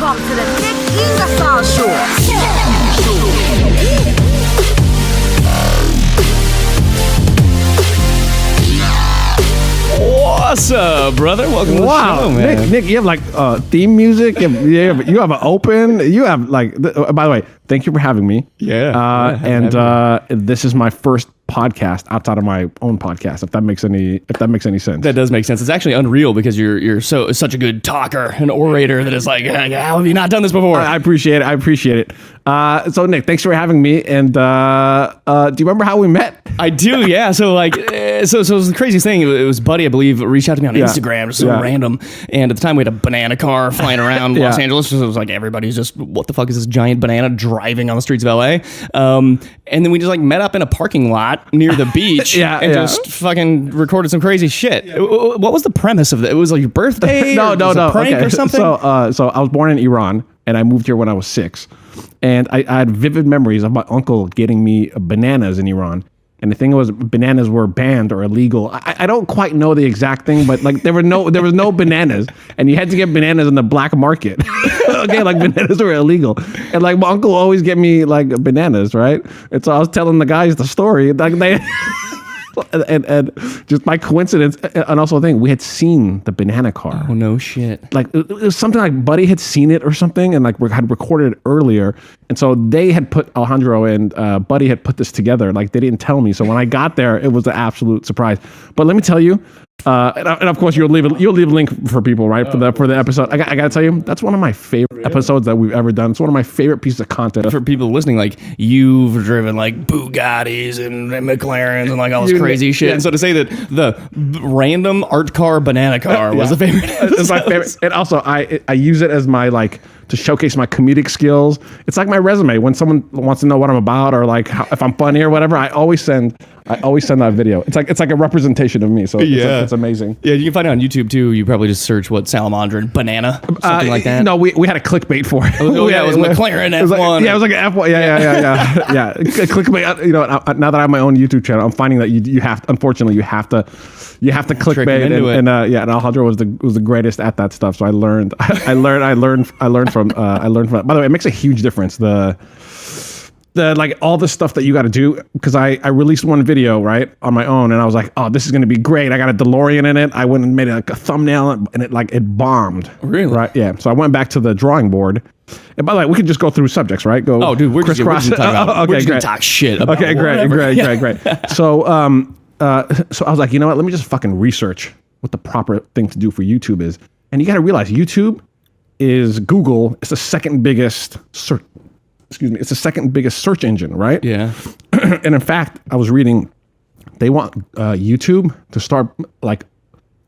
Welcome to the Nick Ingersöll Show. What's up, brother? Welcome to the show, man. Nick, you have like theme music. You have an open. You have like. By the way, thank you for having me. This is my first podcast outside of my own podcast. If that makes any sense. That does make sense. It's actually unreal because you're such a good talker, an orator that is like, how have you not done this before? I appreciate it. So Nick, thanks for having me. And do you remember how we met? I do, yeah. So like, so it was the craziest thing. It was Buddy, I believe, reached out to me on Instagram, just so random. And at the time, we had a banana car flying around Los Angeles. So it was like everybody's just, what the fuck is this giant banana driving on the streets of LA? And then we just like met up in a parking lot near the beach just fucking recorded some crazy shit. What was the premise of that? It was like your birthday? No. A prank or something? So I was born in Iran and I moved here when I was 6. And I had vivid memories of my uncle getting me bananas in Iran. And the thing was, bananas were banned or illegal. I don't quite know the exact thing, but like there was no bananas, and you had to get bananas in the black market. Okay, like bananas were illegal, and like my uncle always get me like bananas, right? And so I was telling the guys the story, like they. And just by coincidence, and also the thing, we had seen the banana car. Oh, no shit. Like it was something like Buddy had seen it or something, and like we had recorded it earlier. And so they had put, Alejandro and Buddy had put this together. Like they didn't tell me. So when I got there, it was an absolute surprise. But let me tell you, and of course you'll leave a link for people, right? For the episode. I gotta tell you, that's one of my favorite episodes that we've ever done. It's one of my favorite pieces of content. For people listening, like you've driven like Bugattis and McLarens and like all this crazy shit. And so to say that the random art car banana car was the favorite. It's my favorite. And also I use it as my like to showcase my comedic skills. It's like my resume. When someone wants to know what I'm about or like if I'm funny or whatever, I always send that video. It's like a representation of me. So it's amazing. Yeah, you can find it on YouTube too. You probably just search Salamandra banana, something like that. No, we had a clickbait for it. It was McLaren F1. It was like an F1. Yeah. Clickbait. You know, now that I have my own YouTube channel, I'm finding that you have to clickbait and Alejandro was the greatest at that stuff. So I learned from it. By the way, it makes a huge difference. The like all the stuff that you got to do, because I released one video right on my own and I was like, oh, this is going to be great. I got a DeLorean in it. I went and made like a thumbnail and it bombed. Really? Right. Yeah. So I went back to the drawing board. And by the way, we could just go through subjects, right? We're just gonna talk shit about great. So I was like, you know what? Let me just fucking research what the proper thing to do for YouTube is. And you got to realize YouTube is Google. It's the second biggest search. It's the second biggest search engine, right? Yeah. And in fact, I was reading, they want YouTube to start like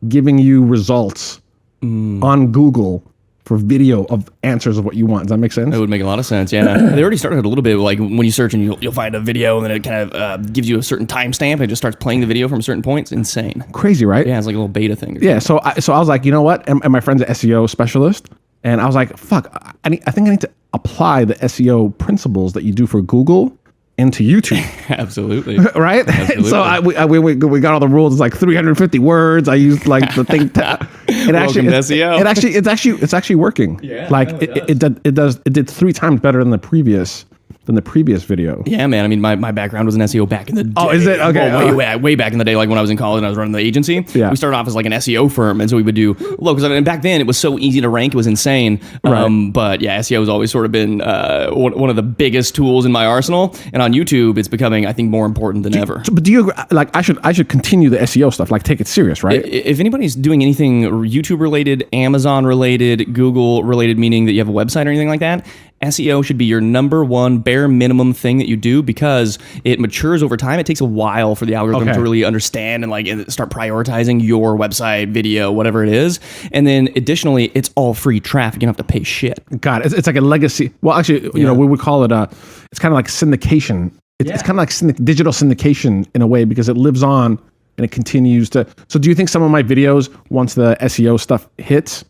giving you results on Google for video of answers of what you want. Does that make sense? It would make a lot of sense. Yeah. They already started a little bit like when you search and you'll find a video and then it kind of gives you a certain timestamp. It just starts playing the video from a certain point. It's insane. Crazy, right? Yeah, it's like a little beta thing. Yeah. So I was like, you know what? And my friend's an SEO specialist. And I was like, fuck, I think I need to apply the SEO principles that you do for Google into YouTube. Absolutely. Right? Absolutely. So we got all the rules. It's like 350 words. I used like the thing. Welcome to SEO. It's actually working. Yeah. Like it did 3 times better than the previous video. Yeah, man. I mean, my background was in SEO back in the day. Oh, is it? Okay. Well, way back in the day, like when I was in college and I was running the agency. Yeah. We started off as like an SEO firm, and so we would do locals. And back then, it was so easy to rank; it was insane. Right. But yeah, SEO has always sort of been one of the biggest tools in my arsenal. And on YouTube, it's becoming, I think, more important than ever. But do you agree, like I should continue the SEO stuff? Like take it serious, right? If anybody's doing anything YouTube related, Amazon related, Google related, meaning that you have a website or anything like that, SEO should be your number one bare minimum thing that you do because it matures over time. It takes a while for the algorithm to really understand and like start prioritizing your website, video, whatever it is. And then additionally, it's all free traffic. You don't have to pay shit. God, it's like a legacy. Well, actually, you know, we would call it it's kind of like syndication. It's kind of like digital syndication in a way because it lives on and it continues to. So do you think some of my videos, once the SEO stuff hits,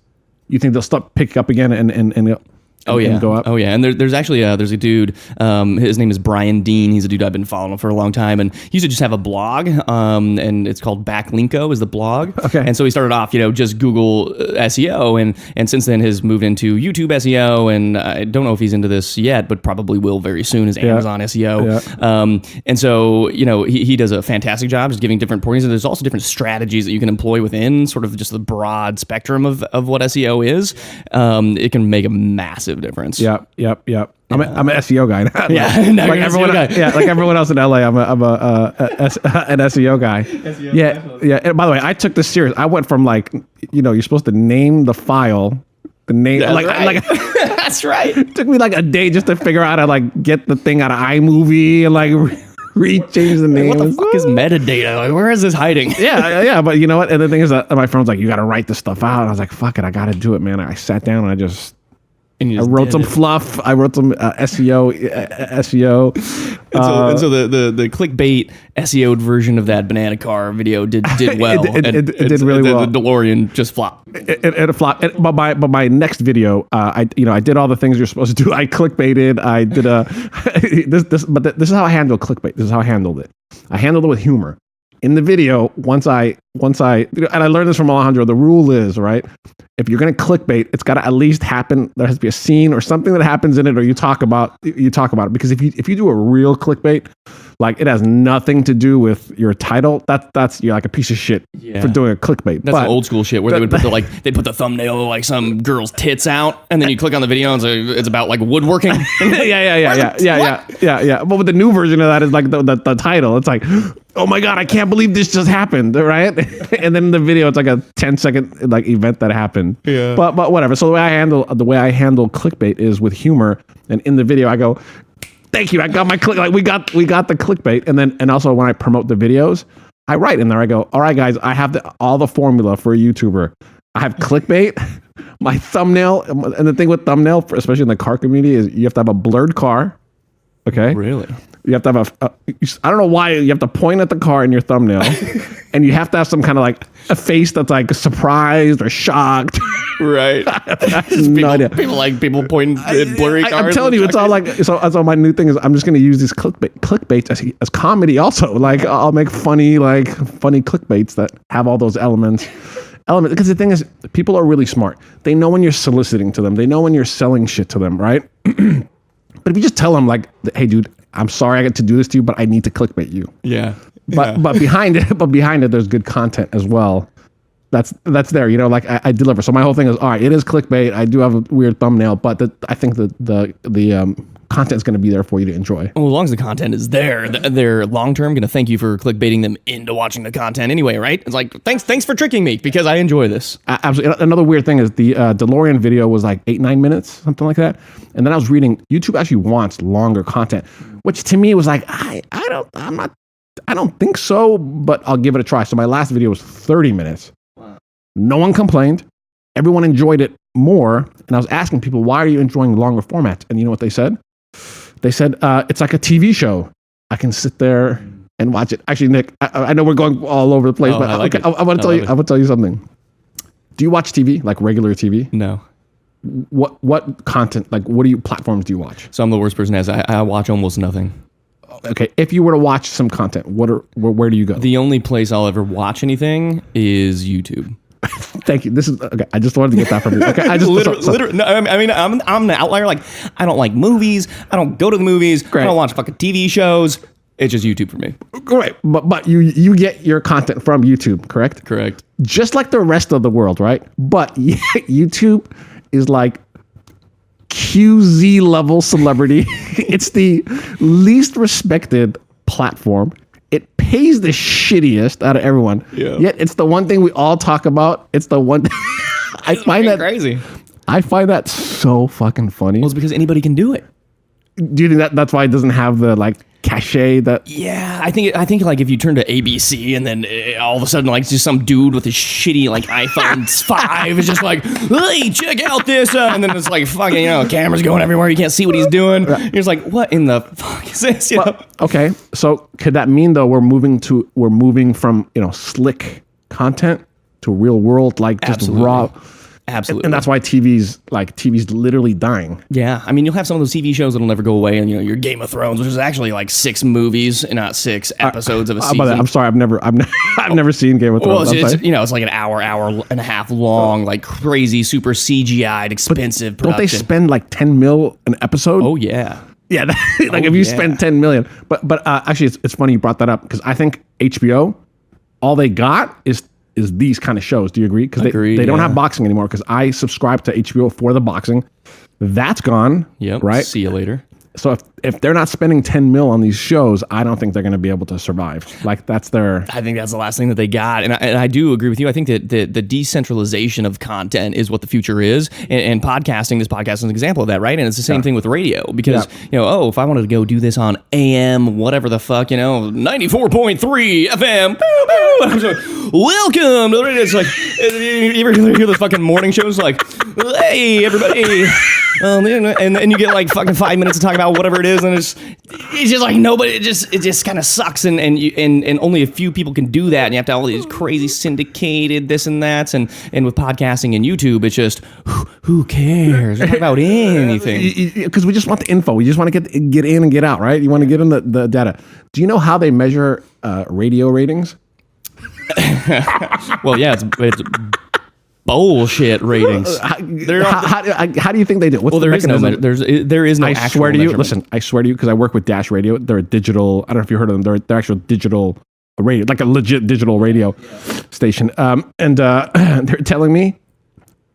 you think they'll start picking up again and and go up? Oh yeah, and there's actually there's a dude. His name is Brian Dean. He's a dude I've been following for a long time, and he used to just have a blog, and it's called Backlinko is the blog. Okay. And so he started off, just Google SEO, and since then has moved into YouTube SEO, and I don't know if he's into this yet, but probably will very soon as Amazon SEO. Yeah. And so he does a fantastic job just giving different points, and there's also different strategies that you can employ within sort of just the broad spectrum of what SEO is. It can make a massive difference. Yep. I'm an SEO guy. Like everyone. guy. Yeah, like everyone else in LA, I'm an SEO guy. Yeah. And by the way, I took this serious. I went from you're supposed to name the file, the name. That's right. That's right. It took me like a day just to figure out how to get the thing out of iMovie and rechange the name. What the fuck is metadata? Like, where is this hiding? Yeah. But you know what? And the thing is that my friend was like, "You got to write this stuff out." And I was like, "Fuck it, I got to do it, man." I sat down and I wrote some fluff. I wrote some SEO. And so the clickbait SEO'd version of that banana car video did well. It did really well. The DeLorean just flopped. It flopped. But my next video, I did all the things you're supposed to do. I clickbaited. I did this is how I handle clickbait. This is how I handled it. I handled it with humor. In the video, once I and I learned this from Alejandro, the rule is, right, if you're going to clickbait, it's got to at least happen. There has to be a scene or something that happens in it, or you talk about it. Because if you do a real clickbait, it has nothing to do with your title. That's you're like a piece of shit for doing a clickbait. That's old school shit where they would put they put the thumbnail like some girl's tits out, and then you click on the video and it's about woodworking. Yeah. But with the new version of that is the title. It's like, oh my God, I can't believe this just happened, right? And then in the video, it's like a 10-second event that happened. Yeah. But whatever. So the way I handle clickbait is with humor, and in the video I go, "Thank you, I got my click." We got the clickbait, and also when I promote the videos, I write in there. I go, "All right, guys, I have all the formula for a YouTuber. I have clickbait, my thumbnail, and the thing with thumbnail, especially in the car community, is you have to have a blurred car." Okay. Really? You have to have I don't know why you have to point at the car in your thumbnail, and you have to have some kind of a face that's surprised or shocked. Right. No idea. People pointing at blurry cars. I'm telling you, it's all so my new thing is I'm just going to use these clickbaits as comedy also. I'll make funny clickbaits that have all those elements. Because the thing is, people are really smart. They know when you're soliciting to them. They know when you're selling shit to them, right? But if you just tell them "Hey, dude, I'm sorry I got to do this to you, but I need to clickbait you." Yeah. But behind it, there's good content as well. That's there. I deliver. So my whole thing is, all right, it is clickbait. I do have a weird thumbnail, but I think the content is going to be there for you to enjoy. Well, as long as the content is there, they're long term going to thank you for clickbaiting them into watching the content anyway, right? It's like, thanks for tricking me because I enjoy this. Absolutely. Another weird thing is the DeLorean video was 8-9 minutes, something like that. And then I was reading, YouTube actually wants longer content, which to me was I don't think so, but I'll give it a try. So my last video was 30 minutes. Wow. No one complained. Everyone enjoyed it more. And I was asking people, why are you enjoying longer formats? And you know what they said? They said, it's like a TV show. I can sit there and watch it. Actually, Nick, I know we're going all over the place, but I want to tell you something. Do you watch TV, regular TV? No. What content, platforms do you watch? So I'm the worst person to ask. I watch almost nothing. Okay, if you were to watch some content, where do you go? The only place I'll ever watch anything is YouTube. Thank you. This is okay. I just wanted to get that from you. Okay, I just literally. No, I mean, I'm an outlier. I don't like movies. I don't go to the movies. Great. I don't watch fucking TV shows. It's just YouTube for me. Great, but you get your content from YouTube, correct? Correct. Just like the rest of the world, right? But YouTube is QZ level celebrity. It's the least respected platform. It pays the shittiest out of everyone. Yeah. Yet it's the one thing we all talk about. It's the one. I find that crazy. I find that so fucking funny. Well, it's because anybody can do it. Do you think that's why it doesn't have the cachet that? Yeah, I think if you turn to ABC and then all of a sudden just some dude with a shitty iPhone 5 is just hey, check out this, and then it's fucking cameras going everywhere, you can't see what he's doing. Right. You're just like, what in the fuck is this? Okay, so could that mean though we're moving from slick content to real world just Absolutely. raw? Absolutely. And that's why TV's literally dying. Yeah, I mean, you'll have some of those TV shows that'll never go away, and your Game of Thrones, which is actually like 6 movies and not 6 episodes of a season. I'm sorry, I've never seen Game of Thrones. Well, it's like an hour and a half long, like crazy, super CGI'd, expensive production. Don't they spend like $10 million an episode? Oh yeah. Yeah, if you spend $10 million, but actually, it's funny you brought that up because I think HBO, all they got is these kind of shows. Do you agree? Because they don't have boxing anymore. Because I subscribe to HBO for the boxing, that's gone. Yep. Right. See you later. So if they're not spending $10 million on these shows, I don't think they're going to be able to survive. Like that's their. I think that's the last thing that they got, and I do agree with you. I think that the decentralization of content is what the future is, and podcasting. This podcast is an example of that, right? And it's the same thing with radio because if I wanted to go do this on AM, whatever the fuck, 94.3 FM, welcome to the radio. It's like you ever hear the fucking morning shows like, hey everybody. And you get like fucking 5 minutes to talk about whatever it is, and it's just like nobody. It just kind of sucks, and only a few people can do that, and you have to have all these crazy syndicated this and that, and with podcasting and YouTube, it's just who cares about anything? Because we just want the info. We just want to get in and get out, right? You want to get in the data. Do you know how they measure radio ratings? Well, yeah, it's bullshit ratings. How do you think they do? What's the mechanism? There is no. I swear to you. Listen, I swear to you, because I work with Dash Radio. They're a digital. I don't know if you heard of them. They're actual digital radio, like a legit digital radio station. And they're telling me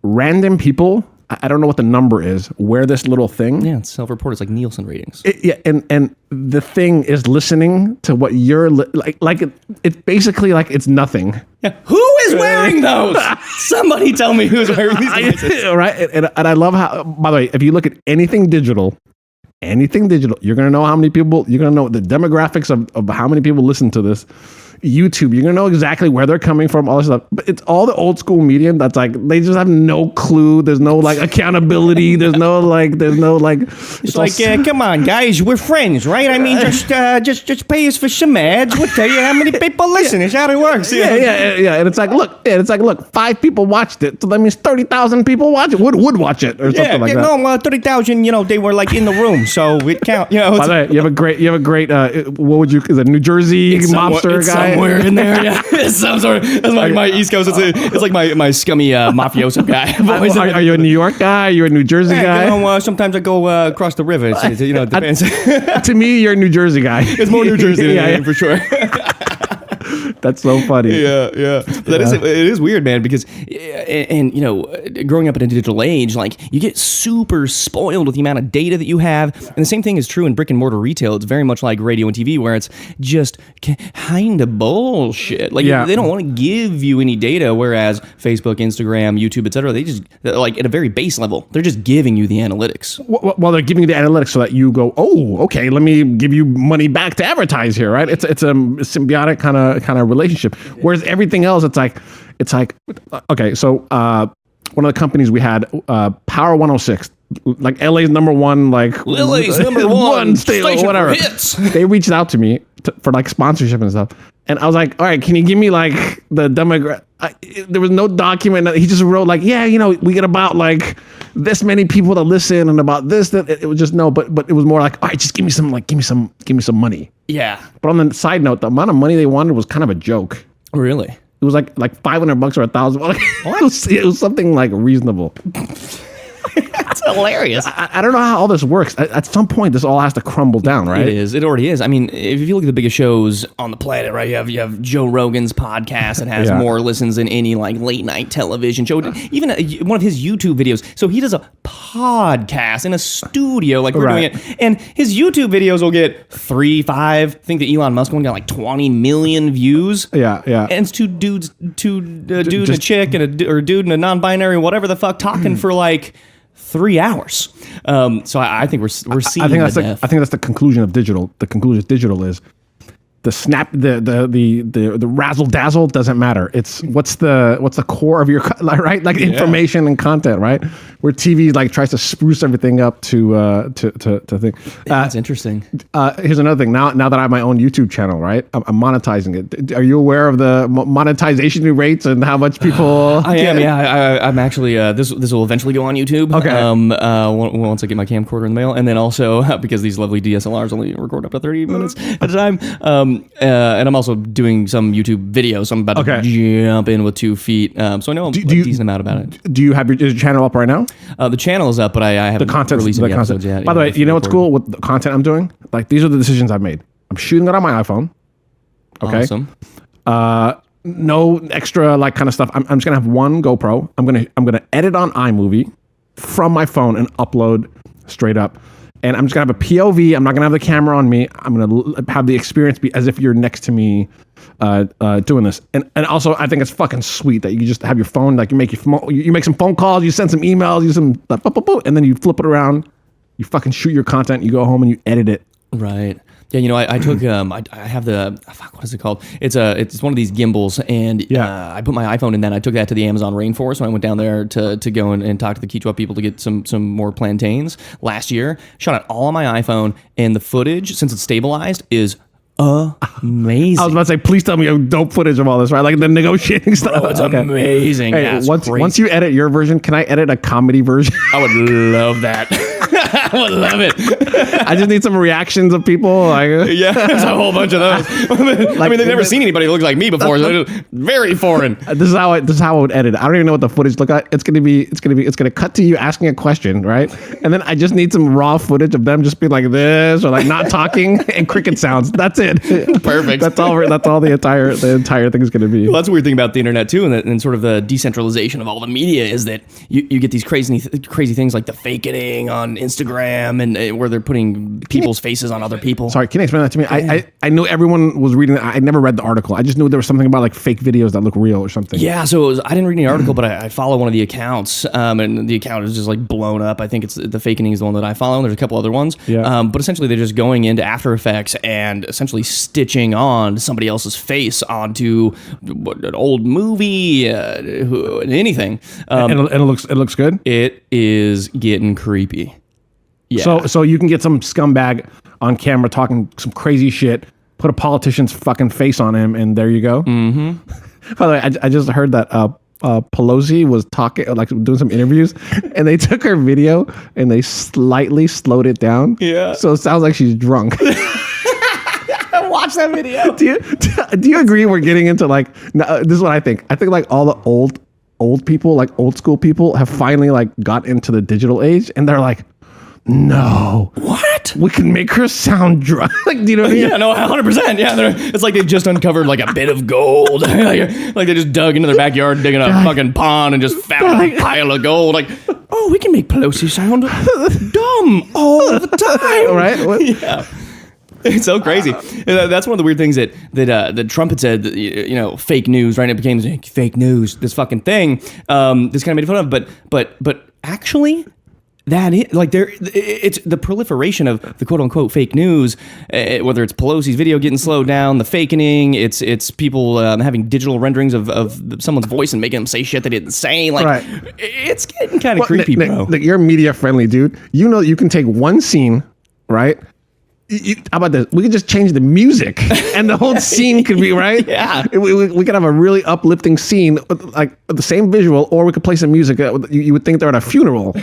random people. I don't know what the number is. Wear this little thing. Yeah, it's self-reported. It's like Nielsen ratings. And the thing is listening to what you're like. It's basically like it's nothing. Yeah. Who is wearing those? Somebody tell me who's wearing these devices. Right? And I love how. By the way, if you look at anything digital, you're gonna know how many people. You're gonna know the demographics of how many people listen to this. YouTube, you're gonna know exactly where they're coming from, all this stuff. But it's all the old school media that's like they just have no clue. There's no like accountability. There's no like. It's like, come on, guys, we're friends, right? I mean, just pay us for some ads. We'll tell you how many people listen. It's how it works. Yeah. And it's like, look, 5 people watched it, so that means 30,000 people watch it. Would watch it or something like that. No, 30,000. They were like in the room, so it count. By the way, you have a great. What would you? Is it New Jersey mobster guy? Somewhere in there, yeah. Some sort of, that's like my East Coast. It's like my scummy mafioso guy. Are you a New York guy? Are you a New Jersey guy? Sometimes I go across the river. It depends. To me, you're a New Jersey guy. It's more New Jersey than for sure. That's so funny. Yeah. It is weird, man, because growing up in a digital age, like you get super spoiled with the amount of data that you have. And the same thing is true in brick and mortar retail. It's very much like radio and TV, where it's just kind of bullshit. Like they don't want to give you any data, whereas Facebook, Instagram, YouTube, etc., they just like at a very base level, they're just giving you the analytics. Well, they're giving you the analytics so that you go, oh, okay, let me give you money back to advertise here, right? It's a symbiotic kind of relationship. Whereas everything else, it's like okay. So one of the companies we had, Power 106, like LA's number one, like LA's number one station whatever. For hits. They reached out to me for like sponsorship and stuff, and I was like, all right, can you give me like the demographic? There was no document. He just wrote like, we get about like this many people that listen and about this. That it was just no, but it was more like, all right, just give me some money. Yeah. But on the side note, the amount of money they wanted was kind of a joke. Really? It was like $500 or $1,000. It was something like reasonable. That's hilarious. I don't know how all this works. At some point, this all has to crumble down, right? It is. It already is. I mean, if you look at the biggest shows on the planet, right? You have Joe Rogan's podcast that has more listens than any like late night television show. Even one of his YouTube videos. So he does a podcast in a studio like we're doing it, and his YouTube videos will get 3, 5. I think the Elon Musk one got like 20 million views. Yeah. And it's two dudes, a dude and a chick, and a dude and a non-binary, whatever the fuck, talking for like 3 hours. So I think we're seeing. I think that's the conclusion of digital. The conclusion of digital is snap, the razzle dazzle doesn't matter. It's what's the core of your right, like information and content, right? Where TV like tries to spruce everything up to think. That's interesting. Here's another thing. Now that I have my own YouTube channel, right? I'm monetizing it. Are you aware of the monetization rates and how much people? I am. Yeah, I'm actually. This will eventually go on YouTube. Okay. Once I get my camcorder in the mail, and then also because these lovely DSLRs only record up to 30 minutes at a time. And I'm also doing some YouTube videos. So I'm about to jump in with 2 feet. So I know a decent amount about it. Do you have your channel up right now? The channel is up, but I haven't released any episodes yet. By the way, you know what's cool with the content I'm doing? Like these are the decisions I've made. I'm shooting it on my iPhone. Okay. Awesome. No extra like kind of stuff. I'm just gonna have one GoPro. I'm gonna edit on iMovie from my phone and upload straight up. And I'm just gonna have a POV. I'm not gonna have the camera on me. I'm gonna have the experience be as if you're next to me doing this. And also, I think it's fucking sweet that you just have your phone. Like you make some phone calls, you send some emails, and then you flip it around. You fucking shoot your content. You go home and you edit it. Right. Yeah, you know, I took I have the what is it called? It's one of these gimbals, and I put my iPhone in that. I took that to the Amazon rainforest when I went down there to go and talk to the Quechua people to get some more plantains last year. Shot it all on my iPhone, and the footage, since it's stabilized, is amazing. I was about to say, please tell me you have dope footage of all this, right? Like the negotiating stuff. It's amazing. Hey, yeah, once you edit your version, can I edit a comedy version? I would love that. I would love it. I just need some reactions of people. Like, yeah, there's a whole bunch of those. I mean, they've never seen anybody who looks like me before. So it's very foreign. This is how I would edit. I don't even know what the footage look like. It's gonna cut to you asking a question, right? And then I just need some raw footage of them just being like this or like not talking and cricket sounds. That's it. Perfect. That's all the entire thing is gonna be. Well, that's the weird thing about the internet too, and sort of the decentralization of all the media is that you get these crazy things like the fakening on Instagram and where they're putting people's faces on other people. Sorry, can you explain that to me? I knew everyone was reading. I never read the article. I just knew there was something about like fake videos that look real or something. Yeah, so I didn't read any article, but I follow one of the accounts, and the account is just like blown up. I think it's the fakening is the one that I follow, and there's a couple other ones. Yeah. But essentially, they're just going into After Effects and essentially stitching on somebody else's face onto an old movie, anything. And it looks good. It is getting creepy. Yeah. So you can get some scumbag on camera talking some crazy shit, put a politician's fucking face on him, and there you go. Mm-hmm. By the way, I just heard that Pelosi was talking, like doing some interviews, and they took her video and they slightly slowed it down. Yeah. So it sounds like she's drunk. Watch that video. Do you agree we're getting into like, this is what I think. I think like all the old people, like old school people have finally like got into the digital age, and they're like, no. What? We can make her sound drunk. Like, do you know what I mean? Yeah, no, 100%. Yeah, it's like they just uncovered like a bit of gold. like they just dug into their backyard, digging a fucking pond, and just found a pile of gold. Like, oh, we can make Pelosi sound dumb all the time. Right? Yeah. It's so crazy. That's one of the weird things that Trump had said. You know, fake news, right? It became fake news. This fucking thing. This kind of made fun of, but actually. That is like it's the proliferation of the quote unquote fake news, whether it's Pelosi's video getting slowed down, the fakening, it's people having digital renderings of someone's voice and making them say shit they didn't say. Like, right. It's getting kind of creepy, bro. Nick, you're media friendly, dude. You know, you can take one scene, right? How about this? We could just change the music and the whole scene could be, right? Yeah. We could have a really uplifting scene, like the same visual, or we could play some music. You would think they're at a funeral,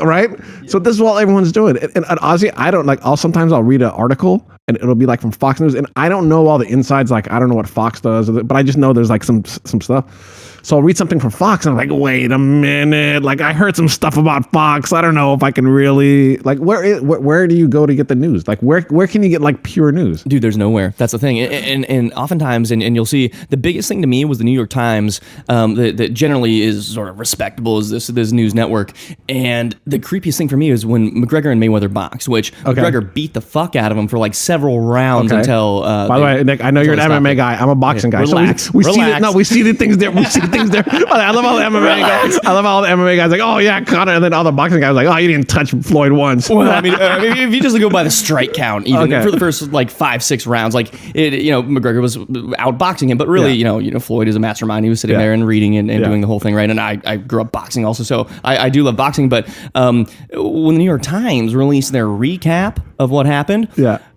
right? So this is what everyone's doing. And Ozzy, I don't like, sometimes I'll read an article and it'll be like from Fox News, and I don't know all the insides. Like, I don't know what Fox does, but I just know there's like some stuff. So I'll read something from Fox and I'm like, wait a minute. Like, I heard some stuff about Fox. I don't know if I can really, like, where do you go to get the news? Like, where can you get like pure news? Dude, there's nowhere. That's the thing. And oftentimes, and you'll see, the biggest thing to me was the New York Times, that generally is sort of respectable as this news network. And the creepiest thing for me is when McGregor and Mayweather boxed, which McGregor beat the fuck out of him for like 7 several rounds until. By the way, Nick, I know you're an MMA guy. I'm a boxing guy. Relax. So we see the things there. We see the things there. I love all the MMA guys. I love all the MMA guys like, oh yeah, Conor, and then all the boxing guys like, oh, you didn't touch Floyd once. Well, I mean, if you just go by the strike count, even for the first like 5-6 rounds, like McGregor was outboxing him, but really, Floyd is a mastermind. He was sitting there and reading and doing the whole thing, right? And I grew up boxing also, so I do love boxing. But when the New York Times released their recap of what happened,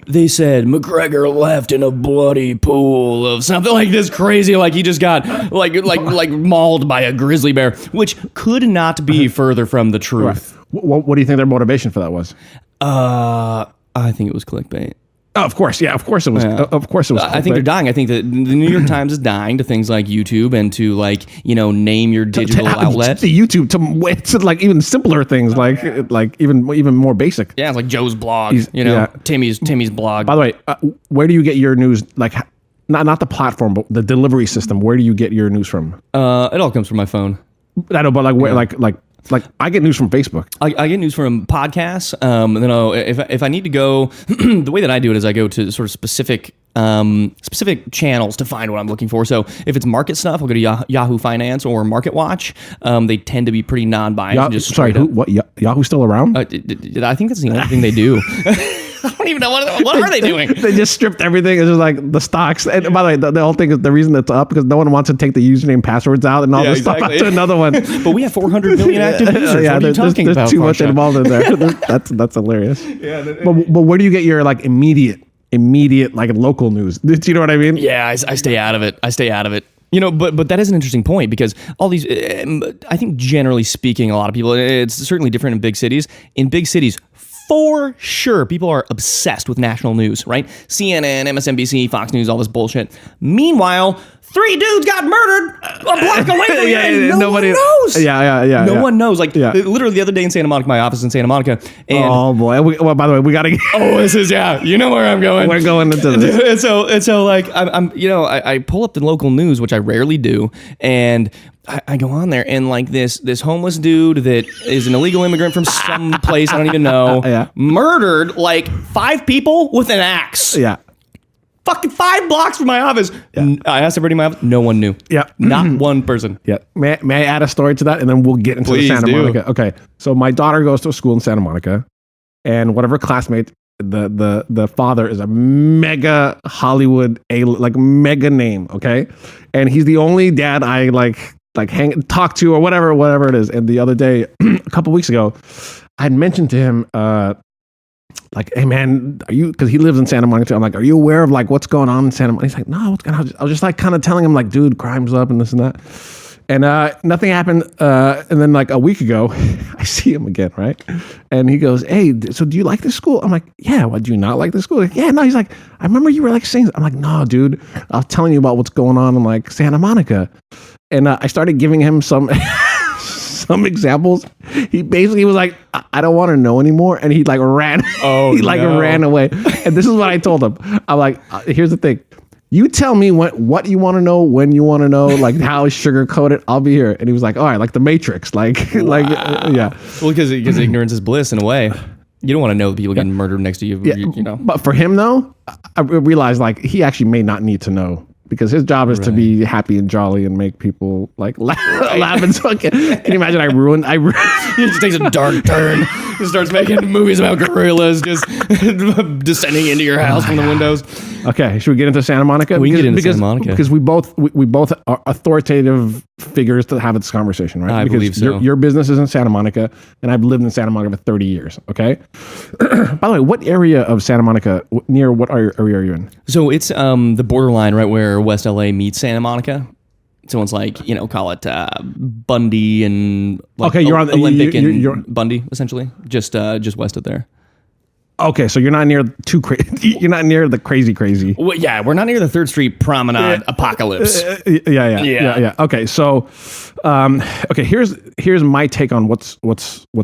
they said McGregor left in a bloody pool of something like this crazy, like he just got like mauled by a grizzly bear, which could not be further from the truth. Right. What do you think their motivation for that was? I think it was clickbait. Oh, of course, yeah, of course it was. Yeah. Of course it was. I think they're dying. I think that the New York Times is dying to things like YouTube and to name your digital outlet. The YouTube to like even simpler things like even more basic. Yeah, it's like Joe's blog. Timmy's blog. By the way, where do you get your news? Like not the platform, but the delivery system. Where do you get your news from? It all comes from my phone. I know, but like where like I get news from Facebook. I get news from podcasts. And then if I need to go, the way that I do it is I go to sort of specific channels to find what I'm looking for. So if it's market stuff, I'll go to Yahoo Finance or Market Watch. They tend to be pretty non-biased. Yahoo's still around? I think that's the only thing they do. I don't even know what are they doing. They just stripped everything. It's just like the stocks. And by the way, the whole thing is the reason it's up because no one wants to take the username and passwords out and all this stuff out to another one. But we have 400 million active users. What are you talking about? There's too much involved in there. That's hilarious. But where do you get your like immediate like local news? Do you know what I mean? Yeah, I stay out of it. But that is an interesting point because all these, I think generally speaking, a lot of people, it's certainly different in big cities. In big cities, for sure, people are obsessed with national news, right? CNN, MSNBC, Fox News, all this bullshit. Meanwhile, 3 dudes got murdered a block away from you, and nobody knows. No one knows. Like, literally the other day in Santa Monica, my office in Santa Monica. And oh, boy. By the way, we got to... this is, you know where I'm going. We're going into this. And so like, I pull up the local news, which I rarely do, and... I go on there and like this homeless dude that is an illegal immigrant from some place I don't even know murdered like 5 people with an axe. Yeah. Fucking 5 blocks from my office. Yeah. I asked everybody in my office. No one knew. Yeah. Not one person. Yeah. May I add a story to that and then we'll get into the Santa Monica. Okay. So my daughter goes to a school in Santa Monica and one of her classmates, the father is a mega Hollywood mega name. Okay. And he's the only dad I talk to or whatever it is. And the other day, a couple weeks ago, I had mentioned to him, hey man, because he lives in Santa Monica. I'm like, are you aware of like what's going on in Santa Monica? He's like, no, what's going on? I was just like kind of telling him like, dude, crime's up and this and that. And nothing happened. And then like a week ago, I see him again, right? And he goes, hey, so do you like this school? I'm like, yeah, what, do you not like this school? Like, yeah, no. He's like, I remember you were like saying, I'm like, no, dude, I was telling you about what's going on in like Santa Monica. And I started giving him some examples. He basically was like, I don't want to know anymore. And he like ran. Ran away. And this is what I told him. I'm like, here's the thing. You tell me what you want to know, when you want to know, like how sugar coated. I'll be here. And he was like, all right, like the Matrix, yeah. Well, because ignorance is bliss in a way. You don't want to know the people getting murdered next to you. You know. But for him though, I realized like he actually may not need to know. Because his job is to be happy and jolly and make people like laugh and so. Can you imagine? He just takes a dark turn. He starts making movies about gorillas just descending into your house from the windows. Okay, should we get into Santa Monica? We can get into Santa Monica because we both are authoritative figures to have this conversation, right? I believe so. Your business is in Santa Monica, and I've lived in Santa Monica for 30 years. Okay. By the way, what area of Santa Monica? Near what area are you in? So it's the borderline, right where West LA meets Santa Monica. So it's like, call it Bundy and like you're on Olympic and Bundy, essentially, just west of there. Okay, so you're not near you're not near the crazy. Well, yeah, we're not near the 3rd Street Promenade apocalypse. Yeah. Okay, so here's my take on what's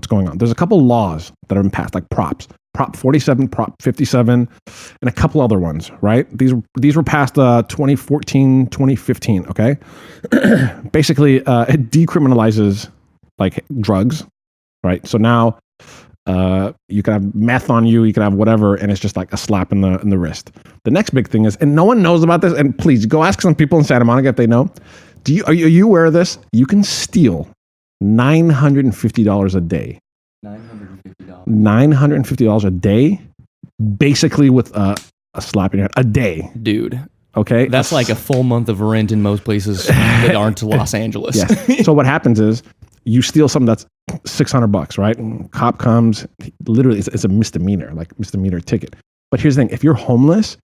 going on. There's a couple laws that have been passed, like props. Prop 47, Prop 57, and a couple other ones, right? These were passed 2014, 2015, okay? Basically, it decriminalizes like drugs, right? So now You could have meth on you. You could have whatever, and it's just like a slap in the wrist. The next big thing is, and no one knows about this. And please go ask some people in Santa Monica if they know. Are you aware of this? You can steal $950 a day. $950 a day, basically with a slap in your hand a day, dude. Okay, that's like a full month of rent in most places that aren't Los Angeles. Yes. So what happens is you steal something that's $600, right? And cop comes, literally, it's a misdemeanor, like misdemeanor ticket. But here's the thing: if you're homeless,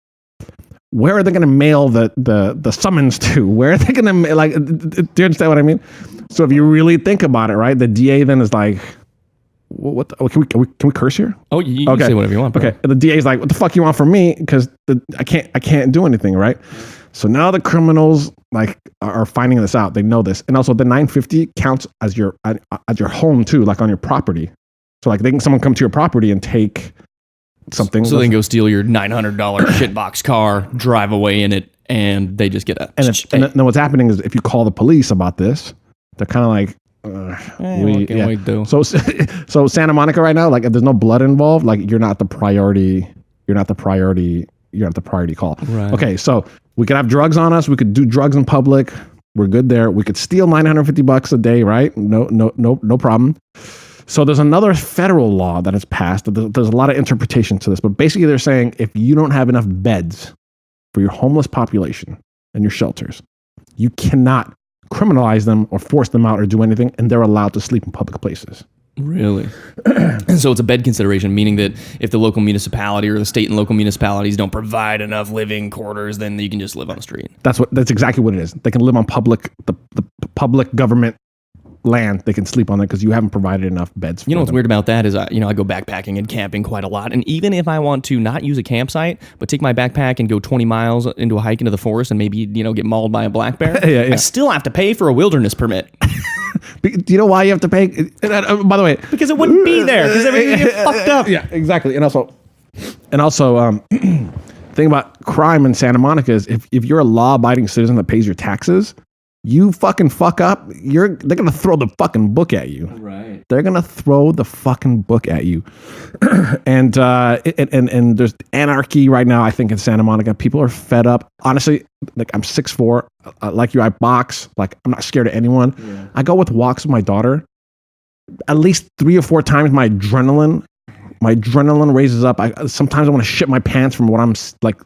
where are they going to mail the summons to? Where are they going to like? Do you understand what I mean? So if you really think about it, right, the DA then is like, can we curse here? Oh, you can say whatever you want. Bro. Okay. And the DA is like, what the fuck you want from me? Because I can't do anything, right? So now the criminals like are finding this out. They know this, and also the $950 counts as your home too, like on your property. So like someone come to your property and take something. So they can go steal your $900 shitbox car, drive away in it, and they just get a. And then what's happening is if you call the police about this, they're kind of like. What can we do? So Santa Monica right now, like if there's no blood involved, like you're not the priority call. Right. Okay, so we could have drugs on us. We could do drugs in public. We're good there. We could steal $950 a day, right? No problem. So there's another federal law that has passed. There's a lot of interpretation to this, but basically they're saying if you don't have enough beds for your homeless population and your shelters, you cannot criminalize them or force them out or do anything, and they're allowed to sleep in public places. Really? And so it's a bed consideration, meaning that if the local municipality or the state and local municipalities don't provide enough living quarters, then you can just live on the street. That's exactly what it is. They can live on the public government land. They can sleep on it because you haven't provided enough beds for You know what's them. weird about that is I go backpacking and camping quite a lot, and even if I want to not use a campsite but take my backpack and go 20 miles into a hike into the forest and maybe get mauled by a black bear, I still have to pay for a wilderness permit. Do you know why you have to pay? By the way, because it wouldn't be there because everything would get fucked up. Yeah, exactly. And also thing about crime in Santa Monica is if you're a law-abiding citizen that pays your taxes, you fucking fuck up, they're gonna throw the fucking book at you. Right. They're gonna throw the fucking book at you. and there's anarchy right now, I think, in Santa Monica. People are fed up. Honestly, like I'm 6'4", like you, I box. Like I'm not scared of anyone. Yeah. I go with walks with my daughter. At least 3 or 4 times my adrenaline raises up. Sometimes I want to shit my pants from what I'm like.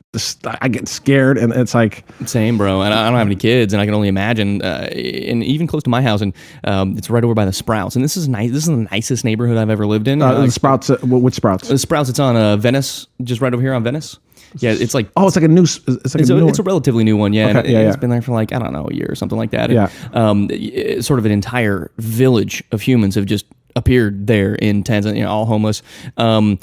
I get scared, and it's like same, bro. And I don't have any kids, and I can only imagine. And even close to my house, and it's right over by the Sprouts. And this is nice. This is the nicest neighborhood I've ever lived in. The Sprouts. Which Sprouts? The Sprouts. It's on Venice, just right over here on Venice. Yeah, it's like it's like a new. It's a relatively new one. Yeah, okay, it's been there for like a year or something like that. Yeah. And, sort of an entire village of humans have just appeared there in Tanzania, all homeless. And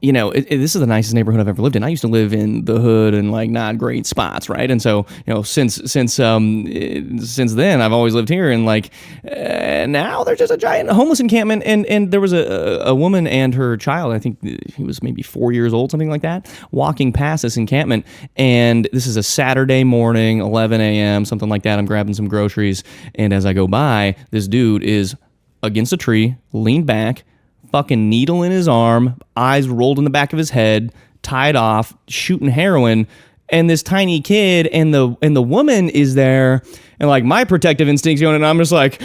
this is the nicest neighborhood I've ever lived in. I used to live in the hood and like not great spots, right? And so since then I've always lived here, and like now there's just a giant homeless encampment, and there was a woman and her child, I think he was maybe 4 years old, something like that, walking past this encampment. And this is a Saturday morning, 11 a.m., something like that. I'm grabbing some groceries, and as I go by, this dude is against a tree, leaned back, fucking needle in his arm, eyes rolled in the back of his head, tied off, shooting heroin, and this tiny kid and the woman is there, and like my protective instincts going, and I'm just like,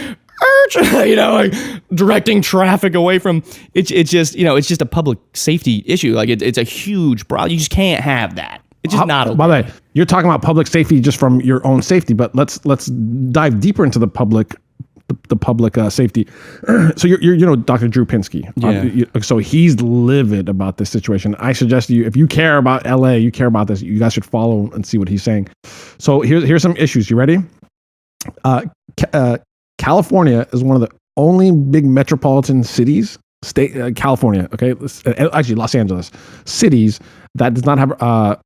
like directing traffic away from it's just a public safety issue. Like it's a huge problem. You just can't have that. It's just not okay. By the way, you're talking about public safety just from your own safety, but let's dive deeper into the public safety. So you're Dr. Drew Pinsky. Yeah. So he's livid about this situation. I suggest if you care about LA, you care about this, you guys should follow and see what he's saying. So here's some issues. You ready? California is one of the only big metropolitan cities, California, okay? Actually, Los Angeles, cities that does not have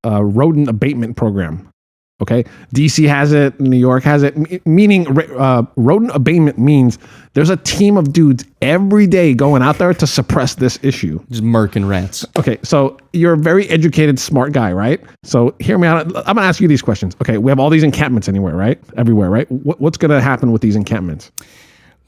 a rodent abatement program. Okay, DC has it, New York has it, meaning rodent abatement means there's a team of dudes every day going out there to suppress this issue. Just murking rats. Okay, so you're a very educated, smart guy, right? So hear me out. I'm going to ask you these questions. Okay, we have all these encampments everywhere, right? What's going to happen with these encampments?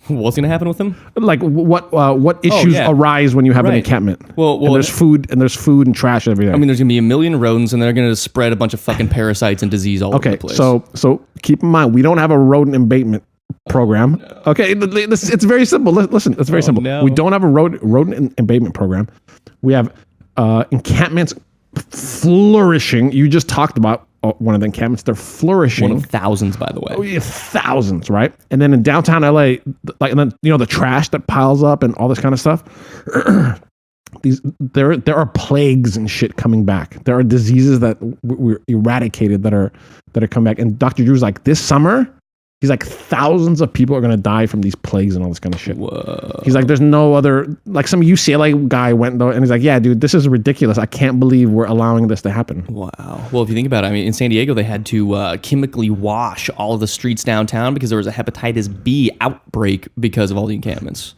What's going to happen with them? Like what issues arise when you have an encampment? Well, and there's food and trash everywhere. I mean, there's going to be a million rodents, and they're going to spread a bunch of fucking parasites and disease all over the place. So keep in mind, we don't have a rodent abatement program. No. Okay, it's very simple. Listen, it's very simple. No. We don't have a rodent abatement program. We have encampments flourishing. You just talked about one of the encampments. They're flourishing. One of thousands, by the way. Oh, yeah, thousands, right? And then in downtown LA, like, and then the trash that piles up and all this kind of stuff. There are plagues and shit coming back. There are diseases that we're eradicated that are coming back. And Dr. Drew's like, this summer, he's like, thousands of people are going to die from these plagues and all this kind of shit. Whoa. He's like, there's no other, like some UCLA guy went though, and he's like, yeah, dude, this is ridiculous. I can't believe we're allowing this to happen. Wow. Well, if you think about it, I mean, in San Diego, they had to chemically wash all of the streets downtown because there was a hepatitis B outbreak because of all the encampments.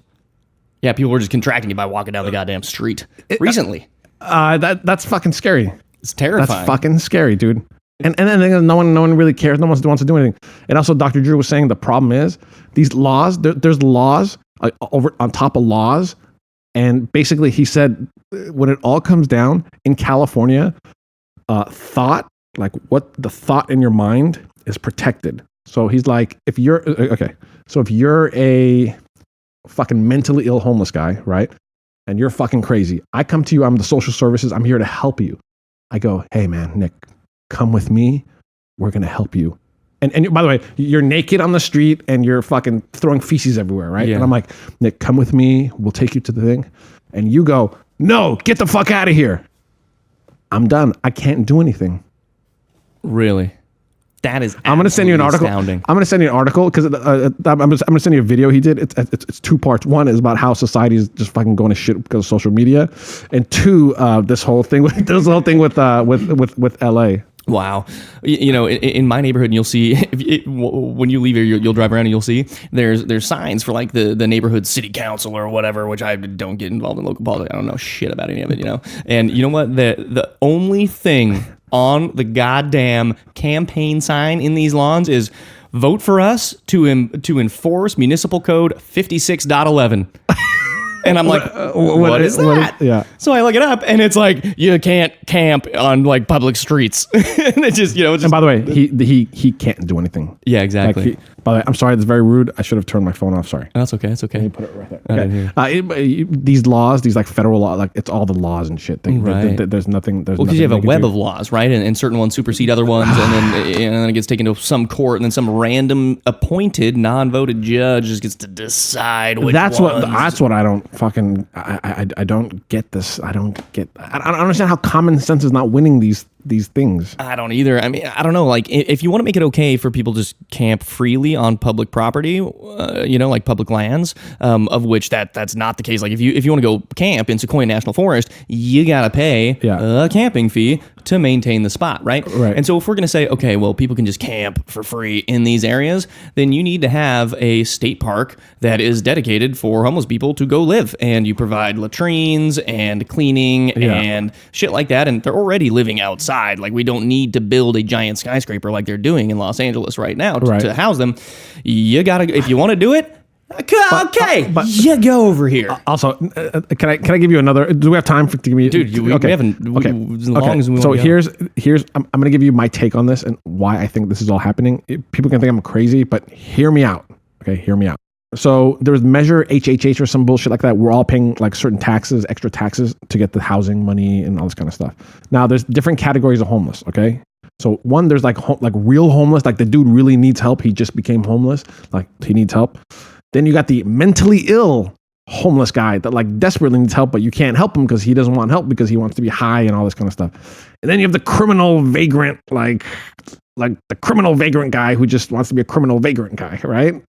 Yeah, people were just contracting it by walking down the goddamn street recently. That's fucking scary. It's terrifying. That's fucking scary, dude. And then no one really cares. No one wants to do anything. And also, Dr. Drew was saying the problem is these laws. There's laws over on top of laws, and basically he said when it all comes down in California, thought, like what the thought in your mind is protected. So he's like, if you're a fucking mentally ill homeless guy, right, and you're fucking crazy, I come to you. I'm the social services. I'm here to help you. I go, hey man, Nick, come with me. We're going to help you. And by the way, you're naked on the street and you're fucking throwing feces everywhere, right? Yeah. And I'm like, Nick, come with me. We'll take you to the thing. And you go, no, get the fuck out of here. I'm done. I can't do anything. Really? That is I'm going to send you an article. Astounding. I'm going to send you an article because I'm going to send you a video he did. It's two parts. One is about how society is just fucking going to shit because of social media, and two, this whole thing with LA. Wow. In my neighborhood, and you'll see when you leave here, you'll drive around and you'll see there's signs for like the neighborhood city council or whatever, which I don't get involved in local politics. I don't know shit about any of it, And you know what? The only thing on the goddamn campaign sign in these lawns is vote for us to enforce municipal code 56.11. And I'm like, what is that? Yeah. So I look it up, and it's like, you can't camp on like public streets. And it's just, And by the way, he can't do anything. Yeah, exactly. By the way, I'm sorry, that's very rude. I should have turned my phone off. Sorry. That's okay. It's okay. Let me put it right there. Okay. These laws, these like federal law, like it's all the laws and shit. Right. There's nothing. Well, because you have a web of laws, right? And certain ones supersede other ones, and then it gets taken to some court, and then some random appointed, non-voted judge just gets to decide which That's ones. That's what I don't fucking. I don't get this. I don't understand how common sense is not winning these things. I don't either. I mean, I don't know. Like, if you want to make it okay for people to just camp freely on public property, like public lands, of which that's not the case. Like, if you want to go camp in Sequoia National Forest, you gotta pay a camping fee to maintain the spot, right? Right. And so if we're gonna say, okay, well, people can just camp for free in these areas, then you need to have a state park that is dedicated for homeless people to go live, and you provide latrines and cleaning and shit like that, and they're already living outside. Like, we don't need to build a giant skyscraper like they're doing in Los Angeles right now to house them. You gotta, if you want to do it, but you go over here. Also, can I give you another? Do we have time to give me? Dude, we haven't. Okay. As long as we so here's. I'm going to give you my take on this and why I think this is all happening. People can think I'm crazy, but hear me out. Okay, hear me out. So there was Measure HHH or some bullshit like that. We're all paying like certain taxes, extra taxes to get the housing money and all this kind of stuff. Now there's different categories of homeless. Okay. So one, there's like real homeless, like the dude really needs help. He just became homeless. Like he needs help. Then you got the mentally ill homeless guy that like desperately needs help, but you can't help him because he doesn't want help because he wants to be high and all this kind of stuff. And then you have the criminal vagrant, like the criminal vagrant guy who just wants to be a criminal vagrant guy, right?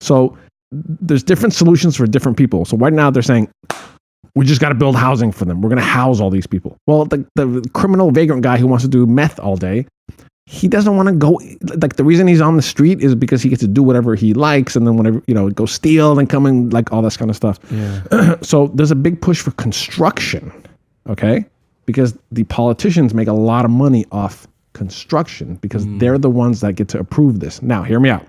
So there's different solutions for different people. So right now they're saying, we just got to build housing for them. We're going to house all these people. Well, the criminal vagrant guy who wants to do meth all day, he doesn't want to go. Like the reason he's on the street is because he gets to do whatever he likes, and then whenever go steal and come and like all this kind of stuff. Yeah. So there's a big push for construction, okay? Because the politicians make a lot of money off construction because they're the ones that get to approve this. Now, hear me out.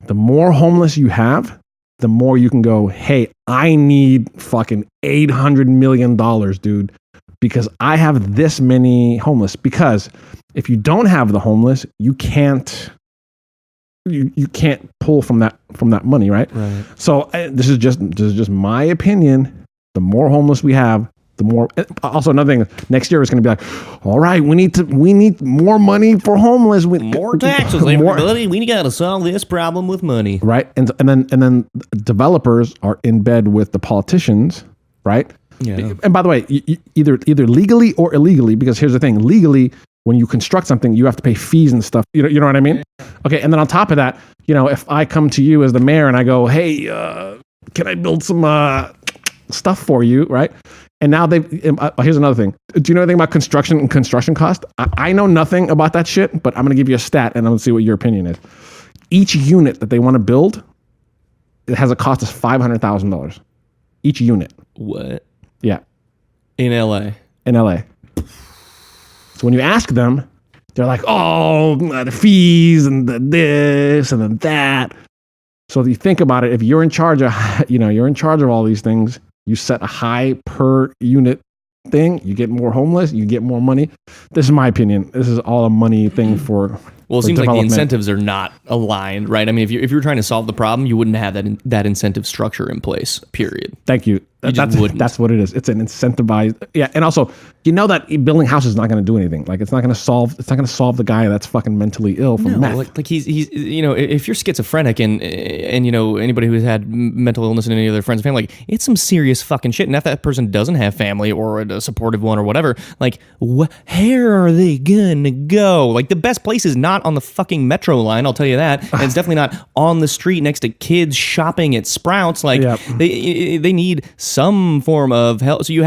The more homeless you have, the more you can go, hey, I need fucking $800 million, dude, because I have this many homeless. Because if you don't have the homeless, you can't pull from that money, right? Right. So this is just my opinion. The more homeless we have, the more. Also, another thing, next year it's going to be like, all right, we need more money for homeless. More taxes, everybody. We got to solve this problem with money, right? And then developers are in bed with the politicians, right? Yeah. And by the way, either legally or illegally, because here's the thing: legally, when you construct something, you have to pay fees and stuff. You know what I mean? Okay. And then on top of that, if I come to you as the mayor and I go, hey, can I build some stuff for you, right? And now here's another thing. Do you know anything about construction and construction cost? I know nothing about that shit, but I'm going to give you a stat and I'm going to see what your opinion is. Each unit that they want to build, it has a cost of $500,000. Each unit. What? Yeah. In LA. So when you ask them, they're like, oh, the fees and the this and the that. So if you think about it, if you're in charge of, you're in charge of all these things, you set a high per unit thing, you get more homeless, you get more money. This is my opinion. This is all a money thing for. Well, it seems like the incentives are not aligned, right? I mean, if you were trying to solve the problem, you wouldn't have that incentive structure in place, period. Thank you. That's what it is. It's an incentivized. Yeah. And also, that building houses is not going to do anything. Like, it's not going to solve the guy that's fucking mentally ill from meth. Like he's if you're schizophrenic and anybody who's had mental illness and any of their friends and family, like, it's some serious fucking shit. And if that person doesn't have family or a supportive one or whatever, like, where are they gonna go? Like, the best place is not on the fucking metro line, I'll tell you that. And it's definitely not on the street next to kids shopping at Sprouts. Like, they need some form of help. So you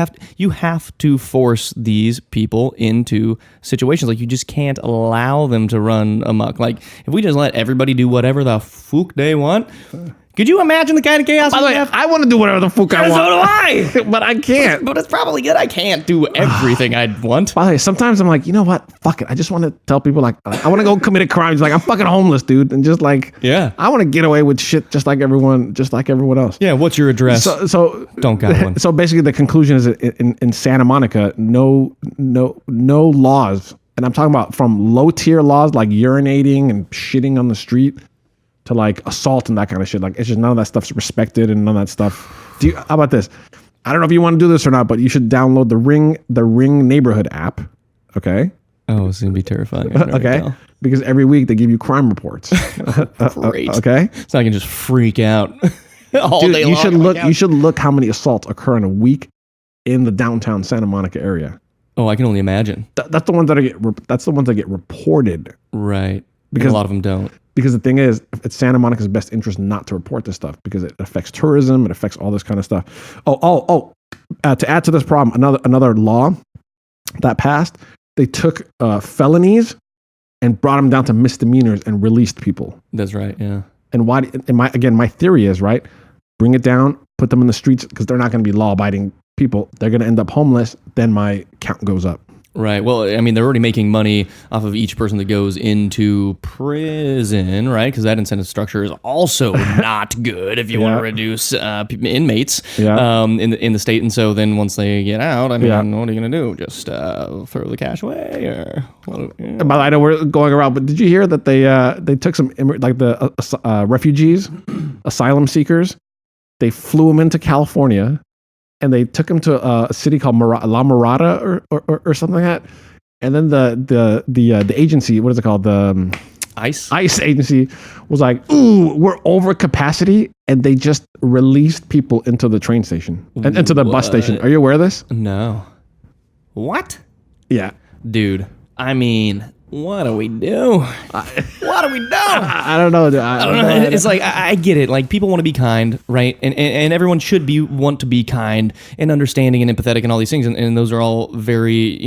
have to force these people into situations. Like, you just can't allow them to run amok. Like, if we just let everybody do whatever the fuck they want, could you imagine the kind of chaos? By the way, I want to do whatever the fuck I want. So do I. But I can't. But it's probably good. I can't do everything I'd want. By the way, sometimes I'm like, you know what? Fuck it. I just want to tell people, like, I want to go commit a crime. Like, I'm fucking homeless, dude. And just like, yeah, I want to get away with shit just like everyone else. Yeah. What's your address? So don't got one. So basically the conclusion is in Santa Monica, no laws. And I'm talking about from low tier laws like urinating and shitting on the street to like assault and that kind of shit. Like, it's just none of that stuff's respected and none of that stuff. How about this? I don't know if you want to do this or not, but you should download the Ring neighborhood app. Okay. Oh, it's gonna be terrifying. Okay. Because every week they give you crime reports. Great. Okay. So I can just freak out all Dude, day you long. You should look how many assaults occur in a week in the downtown Santa Monica area. Oh, I can only imagine. That's the ones that get reported. Right. Because a lot of them don't. Because the thing is, it's Santa Monica's best interest not to report this stuff because it affects tourism, it affects all this kind of stuff. To add to this problem, another law that passed, they took felonies and brought them down to misdemeanors and released people. That's right. Yeah. And why? And my theory is, right, bring it down, put them in the streets because they're not going to be law-abiding people. They're going to end up homeless. Then my count goes up. Right. Well, I mean, they're already making money off of each person that goes into prison, right? Because that incentive structure is also not good if you want to reduce inmates in the state. And so then once they get out, I mean, what are you going to do? Just throw the cash away? Or I know we're going around, but did you hear that they took some, like the refugees, asylum seekers, they flew them into California, and they took him to a city called La Mirada or something like that. And then the agency, what is it called? The ICE agency was like, ooh, we're over capacity. And they just released people into the train station and into the bus station. Are you aware of this? No. What? Yeah. Dude, I mean, what do we do? What do we do? I don't know. I don't know. It's like, I get it. Like, people want to be kind, right? And everyone should want to be kind and understanding and empathetic and all these things. And those are all very,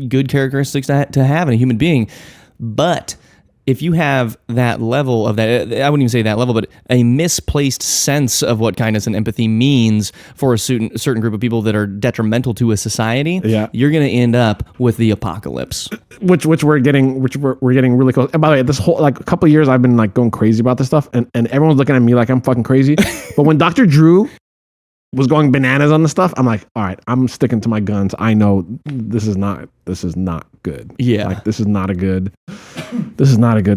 good characteristics to have in a human being. But if you have that level of that, I wouldn't even say that level, but a misplaced sense of what kindness and empathy means for a certain group of people that are detrimental to a society, you're going to end up with the apocalypse. Which we're getting really close. And by the way, this whole like a couple of years, I've been like going crazy about this stuff, and everyone's looking at me like I'm fucking crazy. But when Dr. Drew was going bananas on the stuff, I'm like, all right, I'm sticking to my guns. I know this is not good. Yeah. Like this is not a good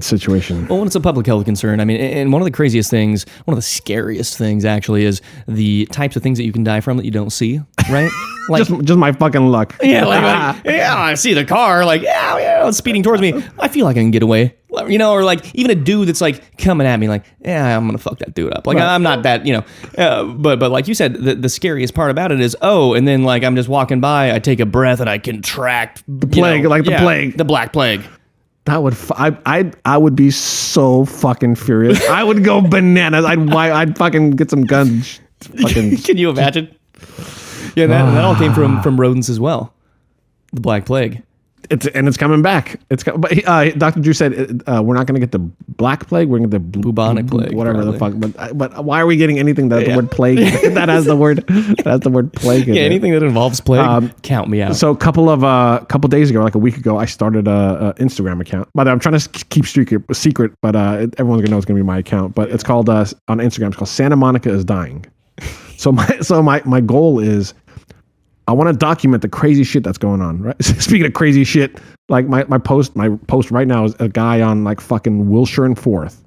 situation. Well, when it's a public health concern, I mean, and one of the craziest things, one of the scariest things actually is the types of things that you can die from that you don't see, right? Like just my fucking luck. Yeah, I see the car, like, it's speeding towards me. I feel like I can get away. You know, or like even a dude that's like coming at me like, I'm gonna fuck that dude up. Like I'm not that, but like you said, the scariest part about it is, and then like I'm just walking by, I take a breath and I contract the plague, the plague, the black plague. That would I would be so fucking furious. I would go bananas. I'd fucking get some guns. Fucking. Can you imagine? Yeah, that all came from rodents as well. The black plague. It's coming back. But Dr. Drew said we're not going to get the black plague. We're going to get the bubonic plague, whatever probably. the fuck. But why are we getting anything that the word plague that has the word plague? In anything that involves plague, count me out. So a couple days ago, like a week ago, I started a Instagram account. By the way, I'm trying to keep secret, but everyone's gonna know it's gonna be my account. But it's called on Instagram. It's called Santa Monica is Dying. So my goal is, I want to document the crazy shit that's going on, right? Speaking of crazy shit, like my post right now is a guy on like fucking Wilshire and 4th,